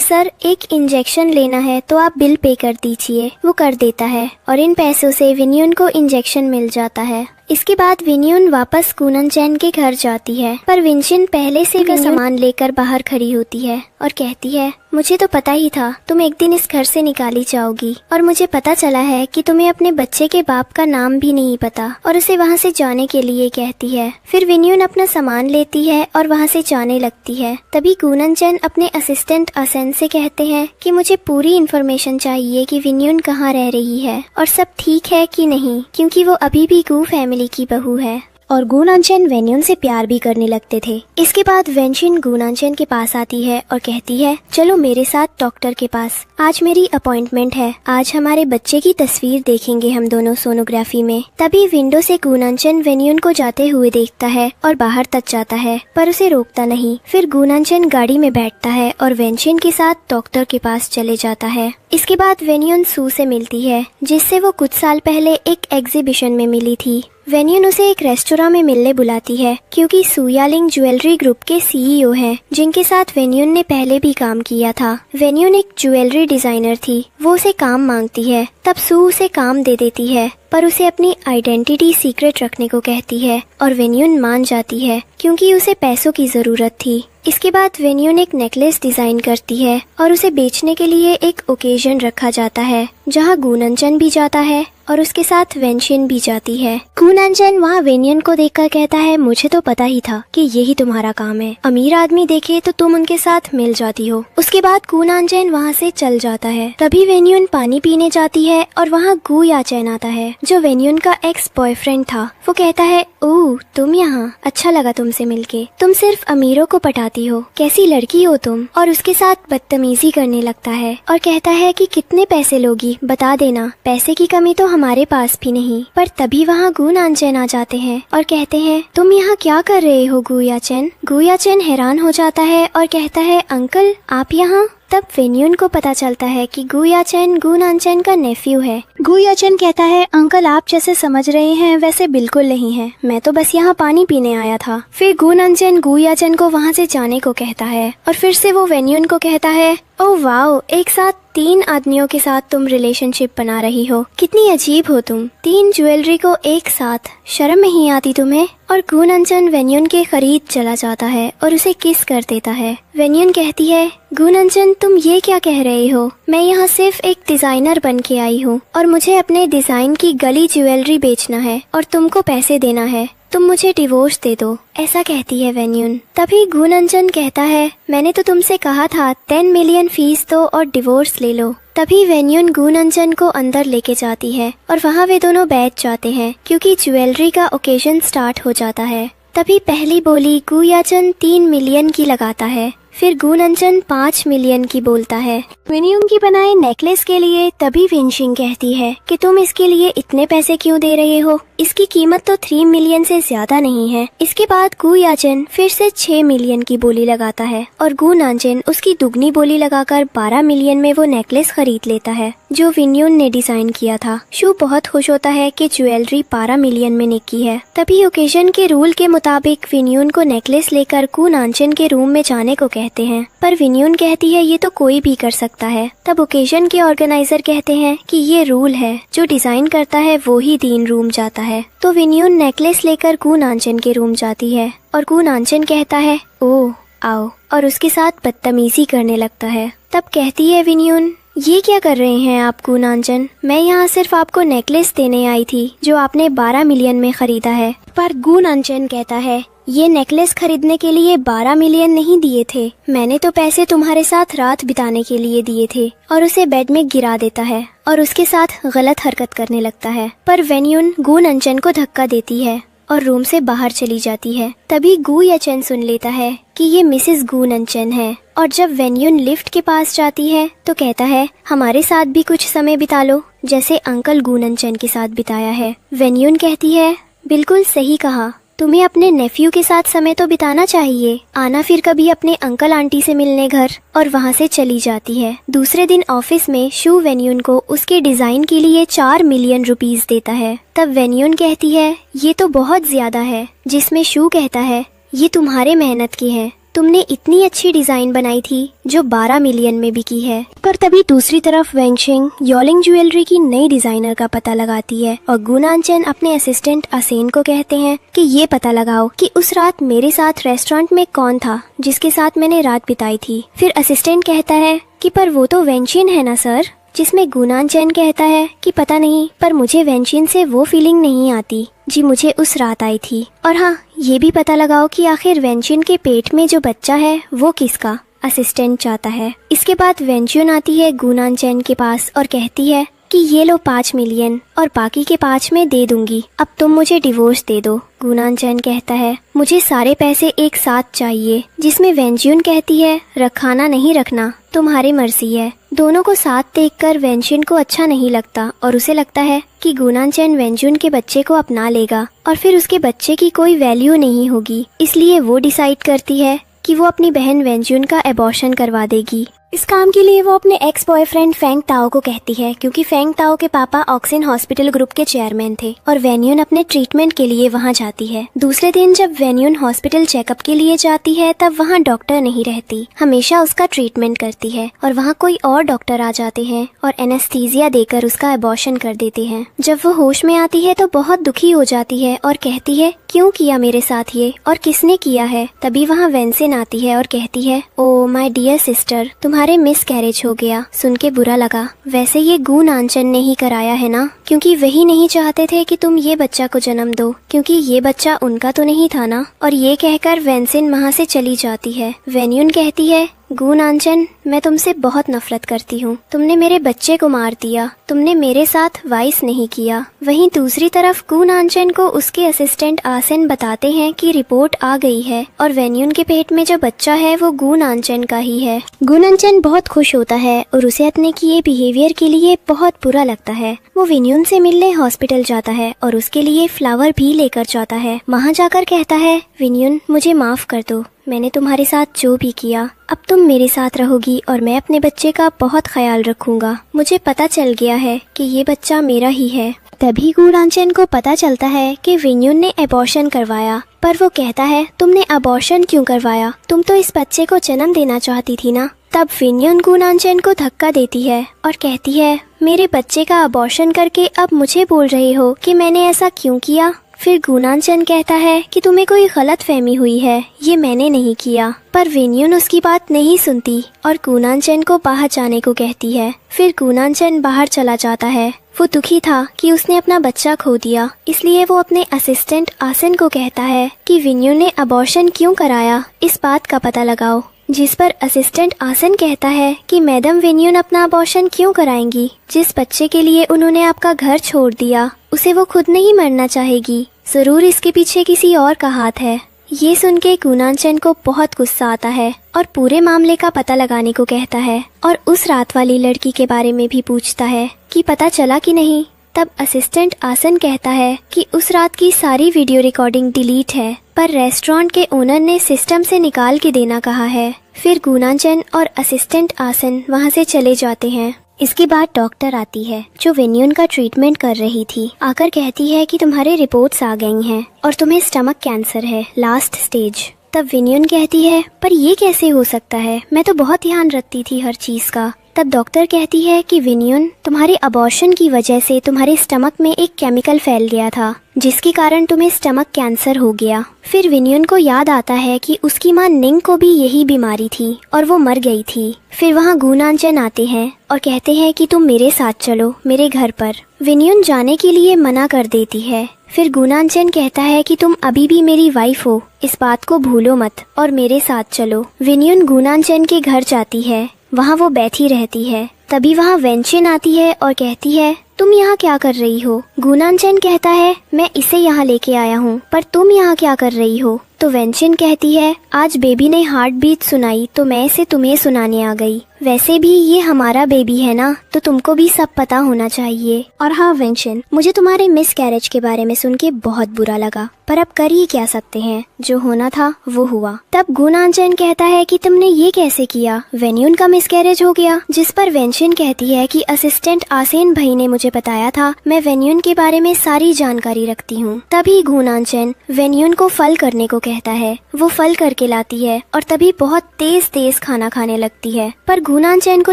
सर एक इंजेक्शन लेना है तो आप बिल पे कर दीजिए। वो कर देता है और इन पैसों से वेन्यून को इंजेक्शन मिल जाता है। इसके बाद वेन्यून वापस गुनांचन के घर जाती है पर विंशिन पहले से भी सामान लेकर बाहर खड़ी होती है और कहती है मुझे तो पता ही था तुम एक दिन इस घर से निकाली जाओगी और मुझे पता चला है कि तुम्हें अपने बच्चे के बाप का नाम भी नहीं पता, और उसे वहाँ से जाने के लिए कहती है। फिर वेन्यून अपना सामान लेती है और वहाँ से जाने लगती है। तभी गुनांचन अपने असिस्टेंट असेन से कहते हैं कि मुझे पूरी इन्फॉर्मेशन चाहिए कि वेन्यून कहाँ रह रही है और सब ठीक है कि नहीं, क्योंकि वो अभी भी गू फैमिली की बहू है। और गुनांचन वेन्यून से प्यार भी करने लगते थे। इसके बाद वेनशिन गुनांचन के पास आती है और कहती है चलो मेरे साथ डॉक्टर के पास, आज मेरी अपॉइंटमेंट है, आज हमारे बच्चे की तस्वीर देखेंगे हम दोनों सोनोग्राफी में। तभी विंडो से गुनांचन वेन्यून को जाते हुए देखता है और बाहर तक जाता है पर उसे रोकता नहीं। फिर गुनांचन गाड़ी में बैठता है और वेनशिन के साथ डॉक्टर के पास चले जाता है। इसके बाद वेन्यून सू से मिलती है जिससे वो कुछ साल पहले एक एग्जीबिशन में मिली थी। वेन्यून उसे एक रेस्टोरेंट में मिलने बुलाती है क्योंकि सू यालिंग ज्वेलरी ग्रुप के सीईओ हैं जिनके साथ वेन्यून ने पहले भी काम किया था। वेन्यून एक ज्वेलरी डिजाइनर थी, वो उसे काम मांगती है। तब सू उसे काम दे देती है पर उसे अपनी आइडेंटिटी सीक्रेट रखने को कहती है और वेन्यून मान जाती है क्योंकि उसे पैसों की जरूरत थी। इसके बाद वेन्यून एक नेकलेस डिजाइन करती है और उसे बेचने के लिए एक ओकेजन रखा जाता है जहां गुनांचन भी जाता है और उसके साथ वेनशिन भी जाती है। गु नानचेन वहाँ वेनियन को देखकर कहता है, मुझे तो पता ही था कि यही तुम्हारा काम है, अमीर आदमी देखे तो तुम उनके साथ मिल जाती हो। उसके बाद गु नानचेन वहाँ से चल जाता है। तभी वेन्यून पानी पीने जाती है और वहाँ गु याचेन आता है जो वेन्यून का एक्स बॉयफ्रेंड था। वो कहता है, ओह तुम यहाँ, अच्छा लगा तुमसे मिलके, तुम सिर्फ अमीरों को पटाती हो, कैसी लड़की हो तुम। और उसके साथ बदतमीजी करने लगता है और कहता है कि कितने पैसे लोगी बता देना, पैसे की कमी तो हमारे पास भी नहीं। पर तभी वहाँ गु नानचेन आ जाते हैं और कहते हैं, तुम यहाँ क्या कर रहे हो गु याचेन। गु याचेन हैरान हो जाता है और कहता है, अंकल आप यहाँ। तब वेन्यून को पता चलता है कि गु याचेन गु नानचेन का नेफ्यू है। गु याचेन कहता है, अंकल आप जैसे समझ रहे हैं वैसे बिल्कुल नहीं है, मैं तो बस यहाँ पानी पीने आया था। फिर गु नानचेन गु याचेन को वहाँ से जाने को कहता है और फिर से वो वेन्यून को कहता है, ओह वाओ, एक साथ 3 आदमियों के साथ तुम रिलेशनशिप बना रही हो, कितनी अजीब हो तुम, 3 ज्वेलरी को एक साथ, शर्म नहीं आती तुम्हें। और गु नानचेन वेन्यून के करीब चला जाता है और उसे किस कर देता है। वेन्यून कहती है, गु नानचेन तुम ये क्या कह रहे हो, मैं यहाँ सिर्फ एक डिजाइनर बन के आई हूँ और मुझे अपने डिजाइन की गली ज्वेलरी बेचना है और तुमको पैसे देना है, तुम मुझे डिवोर्स दे दो, ऐसा कहती है वेन्यून। तभी गु नानचेन कहता है, मैंने तो तुमसे कहा था 10 मिलियन फीस दो और डिवोर्स ले लो। तभी वेन्यून गु नानचेन को अंदर लेके जाती है और वहाँ वे दोनों बैठ जाते हैं क्योंकि ज्वेलरी का ओकेजन स्टार्ट हो जाता है। तभी पहली बोली गु याचेन 3 मिलियन की लगाता है, फिर गु नानचेन 5 मिलियन की बोलता है वेन्यून की बनाए नेकलेस के लिए। तभी वेनशिन कहती है कि तुम इसके लिए इतने पैसे क्यों दे रहे हो, इसकी कीमत तो 3 मिलियन से ज्यादा नहीं है। इसके बाद गु याचेन फिर से 6 मिलियन की बोली लगाता है और गु नानचेन उसकी दुगनी बोली लगाकर 12 मिलियन में वो नेकलेस खरीद लेता है जो वेन्यून ने डिजाइन किया था। शू बहुत खुश होता है कि ज्वेलरी 12 मिलियन में निकी है। तभी ओकेजन के रूल के मुताबिक वेन्यून को नेकलेस लेकर गु नानचेन के रूम में जाने को कहते हैं, पर वेन्यून कहती है ये तो कोई भी कर सकता है। तब ओकेजन के ऑर्गेनाइजर कहते हैं कि ये रूल है, जो डिजाइन करता है वो ही 3 रूम जाता है। तो वेन्यून नेकलेस लेकर गु नानचेन के रूम जाती है और गु नानचेन कहता है, ओह आओ, और उसके साथ बदतमीजी करने लगता है। तब कहती है वेन्यून, ये क्या कर रहे हैं आप गु नानचेन, मैं यहाँ सिर्फ आपको नेकलेस देने आई थी जो आपने 12 मिलियन में खरीदा है। पर गु नानचेन कहता है, ये नेकलेस खरीदने के लिए 12 मिलियन नहीं दिए थे, मैंने तो पैसे तुम्हारे साथ रात बिताने के लिए दिए थे। और उसे बेड में गिरा देता है और उसके साथ गलत हरकत करने लगता है। पर वेन्यून गु नानचेन को धक्का देती है और रूम से बाहर चली जाती है। तभी गु याचेन सुन लेता है कि ये मिसेस गु नानचेन है और जब वेन्यून लिफ्ट के पास जाती है तो कहता है, हमारे साथ भी कुछ समय बिता लो जैसे अंकल गु नानचेन के साथ बिताया है। वेन्यून कहती है, बिल्कुल सही कहा, तुम्हें अपने नेफ्यू के साथ समय तो बिताना चाहिए, आना फिर कभी अपने अंकल आंटी से मिलने घर। और वहाँ से चली जाती है। दूसरे दिन ऑफिस में शू वेन्यून को उसके डिजाइन के लिए 4 मिलियन रुपीस देता है। तब वेन्यून कहती है, ये तो बहुत ज्यादा है, जिसमें शू कहता है, ये तुम्हारे मेहनत की है, तुमने इतनी अच्छी डिजाइन बनाई थी जो 12 मिलियन में बिकी है। पर तभी दूसरी तरफ वेनशिन योलिंग ज्वेलरी की नई डिजाइनर का पता लगाती है और गु नानचेन अपने असिस्टेंट असेन को कहते हैं कि ये पता लगाओ कि उस रात मेरे साथ रेस्टोरेंट में कौन था जिसके साथ मैंने रात बिताई थी। फिर असिस्टेंट कहता है कि पर वो तो वेनशिन है ना सर, जिसमें गु नानचेन कहता है कि पता नहीं, पर मुझे वेनशिन से वो फीलिंग नहीं आती जी मुझे उस रात आई थी। और हाँ, ये भी पता लगाओ कि आखिर वेनशिन के पेट में जो बच्चा है वो किसका, असिस्टेंट चाहता है। इसके बाद वेनशिन आती है गु नानचेन के पास और कहती है कि ये लो 5 मिलियन और बाकी के 5 मैं दे दूंगी, अब तुम मुझे डिवोर्स दे दो। गु नानचेन कहता है, मुझे सारे पैसे एक साथ चाहिए, जिसमें वेनशिन कहती है, रखाना नहीं रखना तुम्हारी मर्जी है। दोनों को साथ देखकर वेनशिन को अच्छा नहीं लगता और उसे लगता है कि गु नानचेन वेनशिन के बच्चे को अपना लेगा और फिर उसके बच्चे की कोई वैल्यू नहीं होगी, इसलिए वो डिसाइड करती है कि वो अपनी बहन वेनशिन का एबॉर्शन करवा देगी। इस काम के लिए वो अपने एक्स बॉयफ्रेंड फेंग ताओ को कहती है, क्योंकि फेंग ताओ के पापा ऑक्सिन हॉस्पिटल ग्रुप के चेयरमैन थे और वेन्यून अपने ट्रीटमेंट के लिए वहाँ जाती है। दूसरे दिन जब वेन्यून हॉस्पिटल चेकअप के लिए जाती है तब वहाँ डॉक्टर नहीं रहती, हमेशा उसका ट्रीटमेंट करती है और वहाँ कोई और डॉक्टर आ जाते हैं और एनेस्थीसिया देकर उसका एबॉर्शन कर देते हैं। जब वो होश में आती है तो बहुत दुखी हो जाती है और कहती है, क्यों किया मेरे साथ ये और किसने किया है। तभी वहाँ वेनसिन आती है और कहती है, ओ माय डियर सिस्टर, तुम्हारे तुम्हारे मिसकैरेज हो गया। सुन के बुरा लगा। वैसे ये गुणांचन ने ही कराया है ना, क्योंकि वही नहीं चाहते थे कि तुम ये बच्चा को जन्म दो, क्योंकि ये बच्चा उनका तो नहीं था ना। और ये कहकर वेंसिन वहाँ से चली जाती है। वेन्यून कहती है, गुणांचन, मैं तुमसे बहुत नफरत करती हूँ। तुमने मेरे बच्चे को मार दिया, तुमने मेरे साथ वाइस नहीं किया। वहीं दूसरी तरफ गुणांचन को उसके असिस्टेंट आसन बताते हैं कि रिपोर्ट आ गई है और वेन्यून के पेट में जो बच्चा है वो गुणांचन का ही है। गुणांचन बहुत खुश होता है और उसे अपने किए बिहेवियर के लिए बहुत बुरा लगता है। वो वेन्यून से मिलने हॉस्पिटल जाता है और उसके लिए फ्लावर भी लेकर जाता है। वहाँ जाकर कहता है, वेन्यून, मुझे माफ कर दो, मैंने तुम्हारे साथ जो भी किया, अब तुम मेरे साथ रहोगी और मैं अपने बच्चे का बहुत ख्याल रखूंगा। मुझे पता चल गया है कि ये बच्चा मेरा ही है। तभी गुणांचन को पता चलता है कि वेन्यून ने अबॉर्शन करवाया, पर वो कहता है, तुमने अबॉर्शन क्यों करवाया? तुम तो इस बच्चे को जन्म देना चाहती थी ना। तब वेन्यून गुणांचन को धक्का देती है और कहती है, मेरे बच्चे का अबॉर्शन करके अब मुझे बोल रहे हो कि मैंने ऐसा क्यों किया? फिर गुणांचन कहता है कि तुम्हें कोई गलत फहमी हुई है, ये मैंने नहीं किया। पर वेन्यून उसकी बात नहीं सुनती और गुणांचन को बाहर जाने को कहती है। फिर गुणांचन बाहर चला जाता है। वो दुखी था कि उसने अपना बच्चा खो दिया, इसलिए वो अपने असिस्टेंट आसन को कहता है कि वेन्यून ने अबॉर्शन क्यों कराया, इस बात का पता लगाओ। जिस पर असिस्टेंट आसन कहता है कि मैडम, वेन्यून अपना अबॉर्शन क्यों कराएंगी? जिस बच्चे के लिए उन्होंने आपका घर छोड़ दिया, उसे वो खुद नहीं मरना चाहेगी। जरूर इसके पीछे किसी और का हाथ है। ये सुन के गुणांचन को बहुत गुस्सा आता है और पूरे मामले का पता लगाने को कहता है और उस रात वाली लड़की के बारे में भी पूछता है कि पता चला कि नहीं। तब असिस्टेंट आसन कहता है कि उस रात की सारी वीडियो रिकॉर्डिंग डिलीट है, पर रेस्टोरेंट के ओनर ने सिस्टम से निकाल के देना कहा है। फिर गुणांचन और असिस्टेंट आसन वहाँ से चले जाते हैं। इसके बाद डॉक्टर आती है जो वेन्यून का ट्रीटमेंट कर रही थी। आकर कहती है कि तुम्हारे रिपोर्ट्स आ गई हैं और तुम्हें स्टमक कैंसर है, लास्ट स्टेज। तब वेन्यून कहती है, पर ये कैसे हो सकता है? मैं तो बहुत ध्यान रखती थी हर चीज का। तब डॉक्टर कहती है कि वेन्यून, तुम्हारे अबॉर्शन की वजह से तुम्हारे स्टमक में एक केमिकल फैल गया था, जिसके कारण तुम्हें स्टमक कैंसर हो गया। फिर वेन्यून को याद आता है कि उसकी माँ निंग को भी यही बीमारी थी और वो मर गई थी। फिर वहाँ गुणांचन आते हैं और कहते हैं कि तुम मेरे साथ चलो मेरे घर पर। वेन्यून जाने के लिए मना कर देती है। फिर गुणांचन कहता है कि तुम अभी भी मेरी वाइफ हो, इस बात को भूलो मत और मेरे साथ चलो। वेन्यून गुणांचन के घर जाती है। वहाँ वो बैठी रहती है। तभी वहाँ वेंचिन आती है और कहती है, तुम यहाँ क्या कर रही हो? गुणांचन कहता है, मैं इसे यहाँ लेके आया हूँ, पर तुम यहाँ क्या कर रही हो? तो वेंचिन कहती है, आज बेबी ने हार्ट बीट सुनाई तो मैं इसे तुम्हें सुनाने आ गई। वैसे भी ये हमारा बेबी है ना, तो तुमको भी सब पता होना चाहिए। और हाँ वेंचिन, मुझे तुम्हारे मिसकैरेज के बारे में सुन के बहुत बुरा लगा, पर अब कर ही क्या सकते हैं, जो होना था वो हुआ। तब गुणांचन कहता है कि तुमने ये कैसे किया? वेन्यून का मिसकैरेज हो गया। जिस पर वेंचिन कहती है कि असिस्टेंट आसेन भाई ने मुझे बताया था, मैं वेन्यून के बारे में सारी जानकारी रखती हूँ। तभी गुणांचन वेन्यून को फल करने को कहता है। वो फल करके लाती है और तभी बहुत तेज तेज खाना खाने लगती है, पर गुणांचन को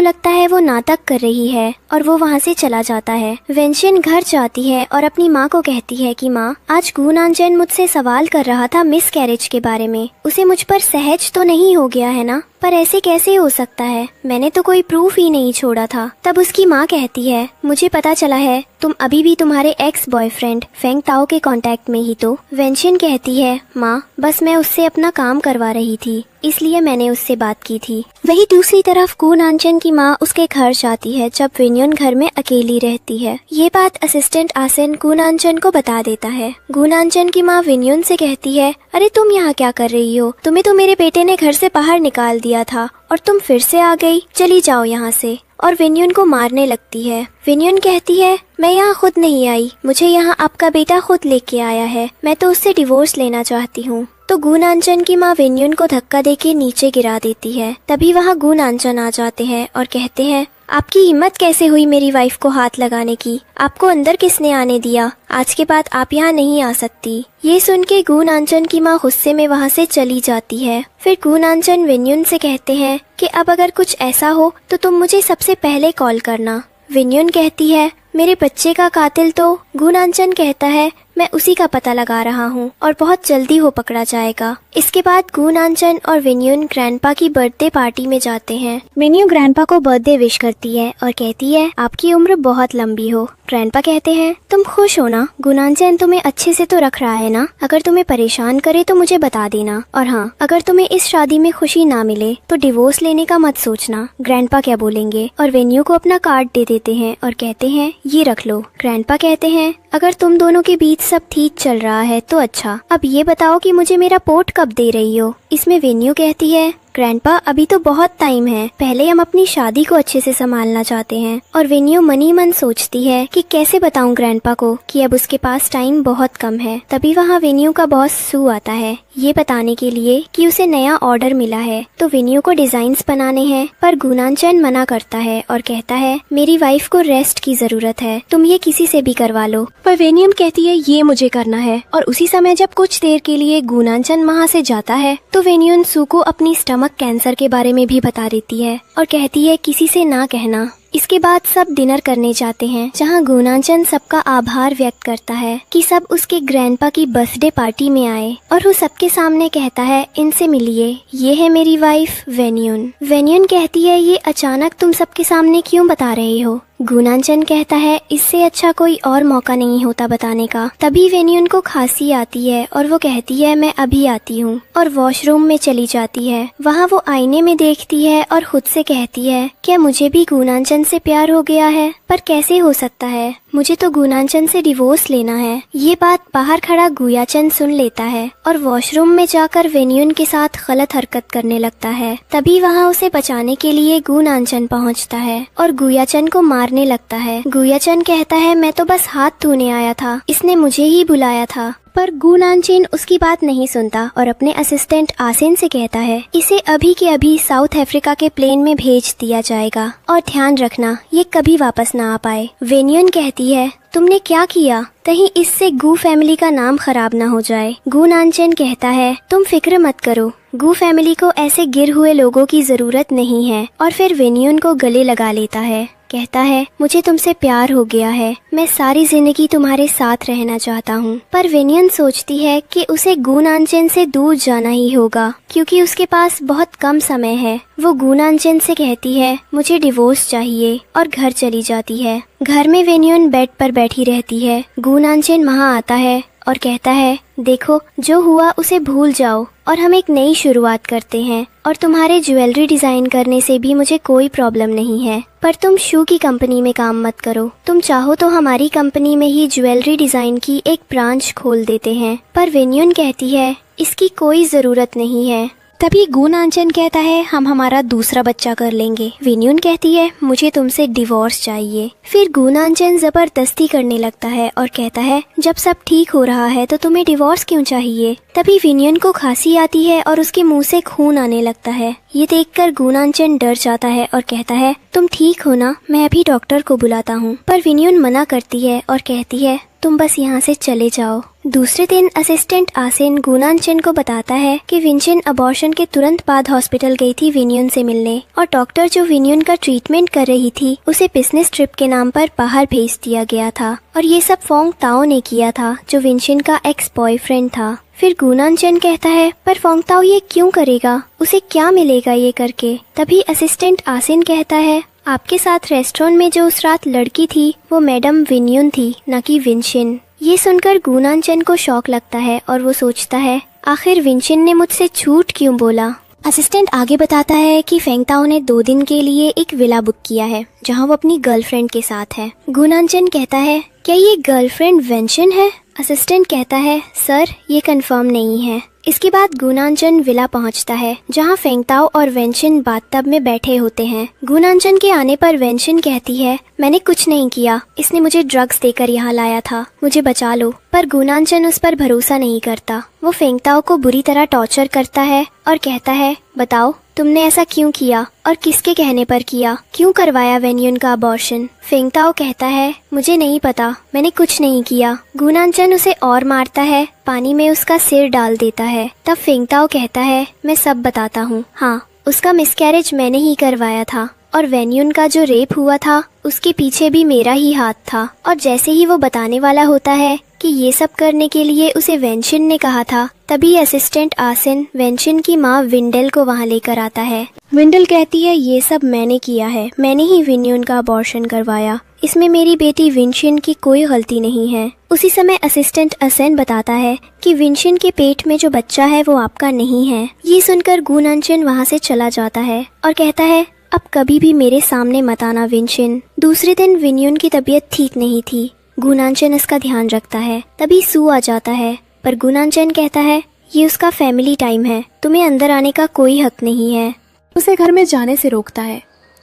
लगता है वो नाटक कर रही है और वो वहाँ से चला जाता है। वेंचिन घर जाती है और अपनी माँ को कहती है कि माँ, आज गुणांचन मुझसे सवाल कर रहा था मिसकैरेज के बारे में, उसे मुझ पर सहज तो नहीं हो गया है ना? पर ऐसे कैसे हो सकता है? मैंने तो कोई प्रूफ ही नहीं छोड़ा था। तब उसकी माँ कहती है, मुझे पता चला है तुम अभी भी तुम्हारे एक्स बॉयफ्रेंड फेंग ताओ के कांटेक्ट में ही तो। वेंचिन कहती है, माँ, बस मैं उससे अपना काम करवा रही थी, इसलिए मैंने उससे बात की थी। वही दूसरी तरफ गुणांचन की माँ उसके घर जाती है जब वेन्यून घर में अकेली रहती है। ये बात असिस्टेंट आसन गुणांचन को बता देता है। गुणांचन की माँ वेन्यून से कहती है, अरे तुम यहाँ क्या कर रही हो? तुम्हें तो मेरे बेटे ने घर से बाहर निकाल दिया था और तुम फिर से आ गई, चली जाओ यहाँ से। और वेन्यून को मारने लगती है। वेन्यून कहती है, मैं यहाँ खुद नहीं आई, मुझे यहाँ आपका बेटा खुद लेके आया है, मैं तो उससे डिवोर्स लेना चाहती हूँ। तो गुणांचन की माँ वेन्यून को धक्का देके नीचे गिरा देती है। तभी वहाँ गुणांचन आ जाते हैं और कहते हैं, आपकी हिम्मत कैसे हुई मेरी वाइफ को हाथ लगाने की? आपको अंदर किसने आने दिया? आज के बाद आप यहाँ नहीं आ सकती। ये सुन के गुणांचन की माँ गुस्से में वहाँ से चली जाती है। फिर गुणांचन वेन्यून से कहते हैं कि अब अगर कुछ ऐसा हो तो तुम मुझे सबसे पहले कॉल करना। वेन्यून कहती है, मेरे बच्चे का कातिल तो। गुणांचन कहता है, मैं उसी का पता लगा रहा हूँ और बहुत जल्दी वो पकड़ा जाएगा। इसके बाद गु नानचन और विन्यून ग्रैंडपा की बर्थडे पार्टी में जाते हैं। विन्यू ग्रैंडपा को बर्थडे विश करती है और कहती है आपकी उम्र बहुत लंबी हो। ग्रैंडपा कहते हैं तुम खुश हो ना, गु नानचन तुम्हें अच्छे से तो रख रहा है ना, अगर तुम्हें परेशान करे तो मुझे बता देना, और हाँ अगर तुम्हें इस शादी में खुशी ना मिले तो डिवोर्स लेने का मत सोचना। ग्रैंडपा क्या बोलेंगे और वेन्यू को अपना कार्ड दे देते हैं और कहते हैं ये रख लो। ग्रैंडपा कहते हैं अगर तुम दोनों के बीच सब ठीक चल रहा है तो अच्छा, अब ये बताओ कि मुझे मेरा पोर्ट कब दे रही हो। इसमें वेन्यू कहती है ग्रैंडपा अभी तो बहुत टाइम है, पहले हम अपनी शादी को अच्छे से संभालना चाहते हैं। और वेन्यू मनी मन सोचती है कि कैसे बताऊं ग्रैंडपा को कि अब उसके पास टाइम बहुत कम है। तभी वहाँ वेन्यू का बॉस सू आता है ये बताने के लिए कि उसे नया ऑर्डर मिला है तो वेन्यू को डिजाइन्स बनाने हैं, पर गु नानचन मना करता है और कहता है मेरी वाइफ को रेस्ट की जरूरत है, तुम ये किसी से भी करवा लो। पर वेन्यू कहती है ये मुझे करना है। और उसी समय जब कुछ देर के लिए गु नानचन वहाँ से जाता है तो वेन्यू सू को अपनी स्टमक कैंसर के बारे में भी बता देती है और कहती है किसी से ना कहना। इसके बाद सब डिनर करने जाते हैं जहां गु नानचन सबका आभार व्यक्त करता है कि सब उसके ग्रैंडपा की बर्थडे पार्टी में आए और वो सबके सामने कहता है इनसे मिलिए, ये है मेरी वाइफ वेन्यून। वेन्यून कहती है ये अचानक तुम सबके सामने क्यों बता रहे हो। गु नानचन कहता है इससे अच्छा कोई और मौका नहीं होता बताने का। तभी वेन्यून को खांसी आती है और वो कहती है मैं अभी आती हूँ और वॉशरूम में चली जाती है। वहाँ वो आईने में देखती है और खुद से कहती है क्या मुझे भी गु नानचन से प्यार हो गया है, पर कैसे हो सकता है, मुझे तो गु नानचन से डिवोर्स लेना है। ये बात बाहर खड़ा गुयाचन सुन लेता है और वॉशरूम में जाकर वेन्यून के साथ गलत हरकत करने लगता है। तभी वहाँ उसे बचाने के लिए गु नानचन पहुँचता है और गुयाचन को मारने लगता है। गुयाचन कहता है मैं तो बस हाथ धोने आया था, इसने मुझे ही बुलाया था। पर गु नानचन उसकी बात नहीं सुनता और अपने असिस्टेंट आसिन से कहता है इसे अभी के अभी साउथ अफ्रीका के प्लेन में भेज दिया जाएगा और ध्यान रखना ये कभी वापस ना आ पाए। वेन्यून कहती है तुमने क्या किया, कहीं इससे गु फैमिली का नाम खराब ना हो जाए। गु नानचन कहता है तुम फिक्र मत करो, गु फैमिली को ऐसे गिर हुए लोगों की जरूरत नहीं है। और फिर वेन्यून को गले लगा लेता है, कहता है मुझे तुमसे प्यार हो गया है, मैं सारी जिंदगी तुम्हारे साथ रहना चाहता हूँ। पर वेन्यून सोचती है कि उसे गु नानचन से दूर जाना ही होगा क्योंकि उसके पास बहुत कम समय है। वो गु नानचन से कहती है मुझे डिवोर्स चाहिए और घर चली जाती है। घर में वेन्यून बेड पर बैठी रहती है। गु नानचन वहाँ आता है और कहता है देखो जो हुआ उसे भूल जाओ और हम एक नई शुरुआत करते हैं, और तुम्हारे ज्वेलरी डिजाइन करने से भी मुझे कोई प्रॉब्लम नहीं है, पर तुम शू की कंपनी में काम मत करो, तुम चाहो तो हमारी कंपनी में ही ज्वेलरी डिजाइन की एक ब्रांच खोल देते हैं। पर वेन्यून कहती है इसकी कोई जरूरत नहीं है। तभी गु नानचन कहता है हम हमारा दूसरा बच्चा कर लेंगे। वेन्यून कहती है मुझे तुमसे डिवोर्स चाहिए। फिर गु नानचन जबरदस्ती करने लगता है और कहता है जब सब ठीक हो रहा है तो तुम्हें डिवोर्स क्यों चाहिए। तभी वेन्यून को खांसी आती है और उसके मुंह से खून आने लगता है। ये देखकर गु नानचन डर जाता है और कहता है तुम ठीक हो ना, मैं अभी डॉक्टर को बुलाता हूँ। पर वेन्यून मना करती है और कहती है तुम बस यहाँ से चले जाओ। दूसरे दिन असिस्टेंट आसिन गु नानचन को बताता है कि विंचन अबॉर्शन के तुरंत बाद हॉस्पिटल गई थी वेन्यून से मिलने, और डॉक्टर जो वेन्यून का ट्रीटमेंट कर रही थी उसे बिजनेस ट्रिप के नाम पर बाहर भेज दिया गया था, और ये सब फोंग ताओ ने किया था जो विंचन का एक्स बॉयफ्रेंड था। फिर गु नानचन कहता है पर फोंग ताओ ये क्यों करेगा, उसे क्या मिलेगा ये करके। तभी असिस्टेंट आसिन कहता है आपके साथ रेस्टोरेंट में जो उस रात लड़की थी वो मैडम वेन्यून थी, न कि विंचन। ये सुनकर गु नानचन को शौक लगता है और वो सोचता है आखिर विंचन ने मुझसे झूठ क्यों बोला। असिस्टेंट आगे बताता है कि फेंग ताओ ने 2 दिन के लिए एक विला बुक किया है जहां वो अपनी गर्लफ्रेंड के साथ है। गु नानचन कहता है क्या ये गर्लफ्रेंड वेंशन है। असिस्टेंट कहता है सर ये कंफर्म नहीं है। इसके बाद गु नानचन विला पहुंचता है जहां फेंग ताओ और वेंशन बाथटब में बैठे होते हैं। गु नानचन के आने पर वेंशन कहती है मैंने कुछ नहीं किया, इसने मुझे ड्रग्स देकर यहाँ लाया था, मुझे बचा लो। पर गु नानचन उस पर भरोसा नहीं करता। वो फेंग ताओ को बुरी तरह टॉर्चर करता है और कहता है बताओ तुमने ऐसा क्यों किया और किसके कहने पर किया, क्यों करवाया वेन्यून का अबॉर्शन। फेंग ताओ कहता है मुझे नहीं पता, मैंने कुछ नहीं किया। गु नानचन उसे और मारता है, पानी में उसका सिर डाल देता है। तब फेंग ताओ कहता है मैं सब बताता हूँ, हाँ उसका मिसकैरेज मैंने ही करवाया था और वेन्यून का जो रेप हुआ था उसके पीछे भी मेरा ही हाथ था। और जैसे ही वो बताने वाला होता है कि ये सब करने के लिए उसे वेंशिन ने कहा था। तभी असिस्टेंट आसिन वेंशिन की माँ विंडेल को वहाँ लेकर आता है। विंडेल कहती है ये सब मैंने किया है, मैंने ही विन्यून का अबॉर्शन करवाया, इसमें मेरी बेटी विंशिन की कोई गलती नहीं है। उसी समय असिस्टेंट असेन बताता है कि विंशिन के पेट में जो बच्चा है वो आपका नहीं है। ये सुनकर गु नानचेन वहाँ से चला जाता है और कहता है अब कभी भी मेरे सामने मत आना विंशिन। दूसरे दिन विन्यून की तबीयत ठीक नहीं थी। गु नानचेन इसका ध्यान रखता है। तभी सू आ जाता है, पर गु नानचेन कहता है ये उसका फैमिली टाइम है, तुम्हें अंदर आने का कोई हक नहीं है। उसे घर में जाने से रोकता है।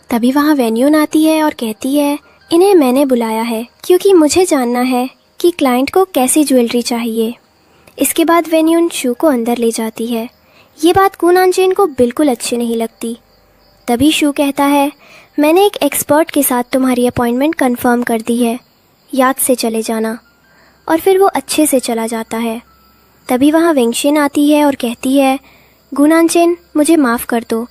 तभी वहाँ वेन्यून आती है और कहती है इन्हें मैंने बुलाया है क्योंकि मुझे जानना है कि क्लाइंट को कैसी ज्वेलरी चाहिए। इसके बाद वेन्यून शू को अंदर ले जाती है। ये बात गु नानचेन को बिल्कुल अच्छी नहीं लगती। तभी शू कहता है मैंने एक एक्सपर्ट के साथ तुम्हारी अपॉइंटमेंट कंफर्म कर दी है, याद से चले जाना। और फिर वो अच्छे से चला जाता है। तभी वहाँ वेंशिन आती है और कहती है गु नानचेन मुझे माफ़ कर दो,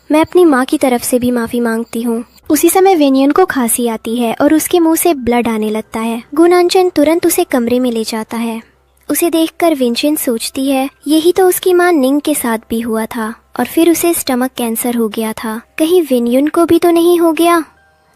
मैं अपनी माँ की तरफ से भी माफ़ी मांगती हूँ। उसी समय वेन्यून को खांसी आती है और उसके मुंह से ब्लड आने लगता है। गु नानचेन तुरंत उसे कमरे में ले जाता है। उसे देखकर वेंशिन सोचती है यही तो उसकी माँ निंग के साथ भी हुआ था और फिर उसे स्टमक कैंसर हो गया था, कहीं वेन्यून को भी तो नहीं हो गया।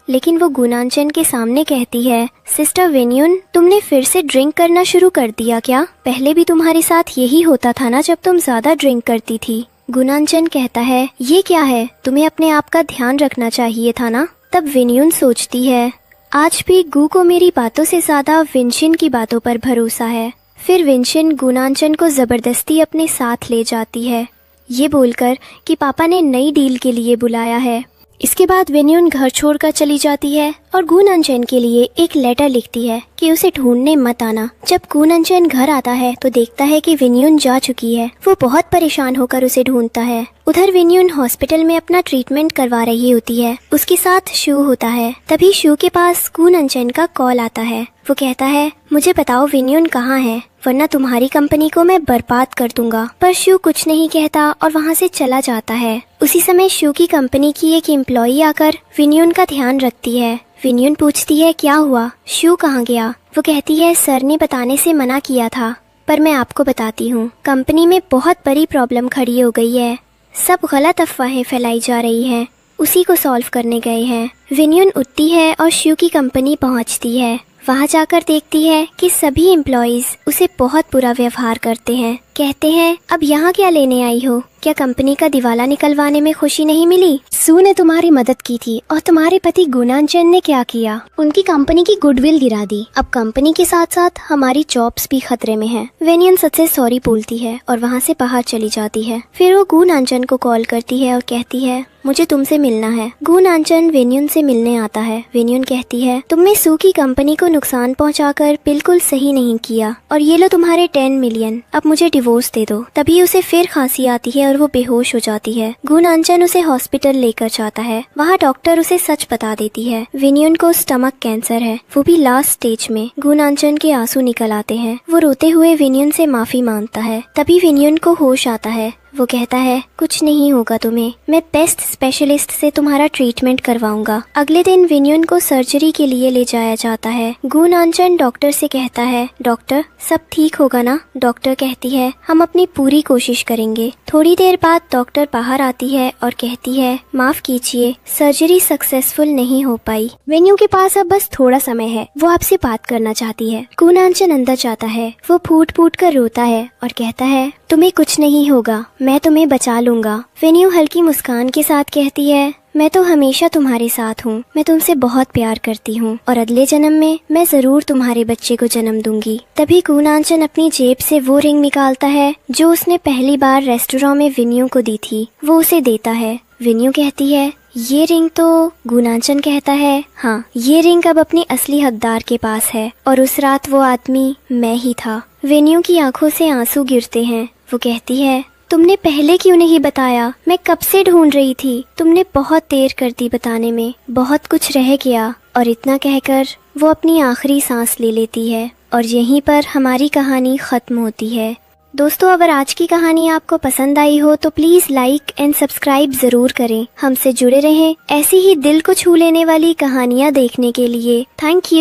लेकिन वो गु नानचेन के सामने कहती है सिस्टर वेन्यून तुमने फिर से ड्रिंक करना शुरू कर दिया क्या? पहले भी तुम्हारे साथ यही होता था ना जब तुम ज्यादा ड्रिंक करती थी। गु नानचेन कहता है ये क्या है, तुम्हें अपने आप का ध्यान रखना चाहिए था ना। तब वेन्यून सोचती है आज भी गु को मेरी बातों से ज्यादा विंशिन की बातों पर भरोसा है। फिर विंशिन गु नानचेन को जबरदस्ती अपने साथ ले जाती है, ये बोलकर कि पापा ने नई डील के लिए बुलाया है। इसके बाद वेन्यून घर छोड़कर चली जाती है और गु नानचेन के लिए एक लेटर लिखती है कि उसे ढूंढने मत आना। जब गु नानचेन घर आता है तो देखता है कि वेन्यून जा चुकी है। वो बहुत परेशान होकर उसे ढूंढता है। उधर वेन्यून हॉस्पिटल में अपना ट्रीटमेंट करवा रही होती है। उसके साथ शू होता है। तभी शू के पास गु नानचेन का कॉल आता है। वो कहता है मुझे बताओ वेन्यून कहाँ है, वरना तुम्हारी कंपनी को मैं बर्बाद कर दूंगा। पर शू कुछ नहीं कहता और वहाँ से चला जाता है। उसी समय शू की कंपनी की एक एम्प्लॉई आकर वेन्यून का ध्यान रखती है। वेन्यून पूछती है क्या हुआ, शू कहाँ गया? वो कहती है सर ने बताने से मना किया था, पर मैं आपको बताती हूँ, कंपनी में बहुत बड़ी प्रॉब्लम खड़ी हो गई है। सब गलत अफवाहें फैलाई जा रही हैं, उसी को सॉल्व करने गए हैं। वेन्यून उठती है और शू की कंपनी पहुँचती है। वहाँ जाकर देखती है कि सभी एम्प्लॉइज उसे बहुत बुरा व्यवहार करते हैं। कहते हैं अब यहाँ क्या लेने आई हो, क्या कंपनी का दिवाला निकलवाने में खुशी नहीं मिली? सू ने तुम्हारी मदद की थी और तुम्हारे पति गु नानचेन ने क्या किया, उनकी कंपनी की गुडविल गिरा दी। अब कंपनी के साथ साथ हमारी जॉब्स भी खतरे में हैं। वेन्यून सच से सॉरी बोलती है और वहाँ से बाहर चली जाती है। फिर वो गु नानचेन को कॉल करती है और कहती है मुझे तुमसे मिलना है। गु नानचेन वेन्यून से मिलने आता है। वेन्यून कहती है तुमने सू की कंपनी को नुकसान पहुंचाकर बिल्कुल सही नहीं किया और ये लो तुम्हारे 10 मिलियन, अब मुझे डिवोर्स दे दो। तभी उसे फिर खांसी आती है और वो बेहोश हो जाती है। गु नानचेन उसे हॉस्पिटल लेकर जाता है। वहाँ डॉक्टर उसे सच बता देती है, वेन्यून को स्टमक कैंसर है, वो भी लास्ट स्टेज में। गु नानचेन के आंसू निकल आते हैं। वो रोते हुए वेन्यून से माफी मांगता है। तभी वेन्यून को होश आता है। वो कहता है कुछ नहीं होगा तुम्हें, मैं बेस्ट स्पेशलिस्ट से तुम्हारा ट्रीटमेंट करवाऊंगा। अगले दिन वेन्यून को सर्जरी के लिए ले जाया जाता है। गु नानचेन डॉक्टर से कहता है डॉक्टर सब ठीक होगा ना? डॉक्टर कहती है हम अपनी पूरी कोशिश करेंगे। थोड़ी देर बाद डॉक्टर बाहर आती है और कहती है माफ कीजिए, सर्जरी सक्सेसफुल नहीं हो पाई। वेन्यू के पास अब बस थोड़ा समय है, वो आपसे बात करना चाहती है। गु नानचेन अंदर जाता है। वो फूट फूट कर रोता है और कहता है तुम्हें कुछ नहीं होगा, मैं तुम्हें बचा लूंगा। वेन्यू हल्की मुस्कान के साथ कहती है मैं तो हमेशा तुम्हारे साथ हूँ, मैं तुमसे बहुत प्यार करती हूँ और अगले जन्म में मैं जरूर तुम्हारे बच्चे को जन्म दूंगी। तभी गु नानचेन अपनी जेब से वो रिंग निकालता है जो उसने पहली बार रेस्टोरेंट में वेन्यू को दी थी। वो उसे देता है। वेन्यू कहती है ये रिंग तो? गु नानचेन कहता है हाँ, ये रिंग अब अपने असली हकदार के पास है और उस रात वो आदमी मैं ही था। वेन्यू की आंखों से आंसू गिरते हैं। वो कहती है तुमने पहले क्यों नहीं बताया, मैं कब से ढूंढ रही थी, तुमने बहुत देर कर दी बताने में, बहुत कुछ रह गया। और इतना कहकर वो अपनी आखिरी सांस ले लेती है और यहीं पर हमारी कहानी खत्म होती है। दोस्तों अगर आज की कहानी आपको पसंद आई हो तो प्लीज लाइक एंड सब्सक्राइब जरूर करें। हमसे जुड़े रहें ऐसी ही दिल को छू लेने वाली कहानियाँ देखने के लिए। Thank you.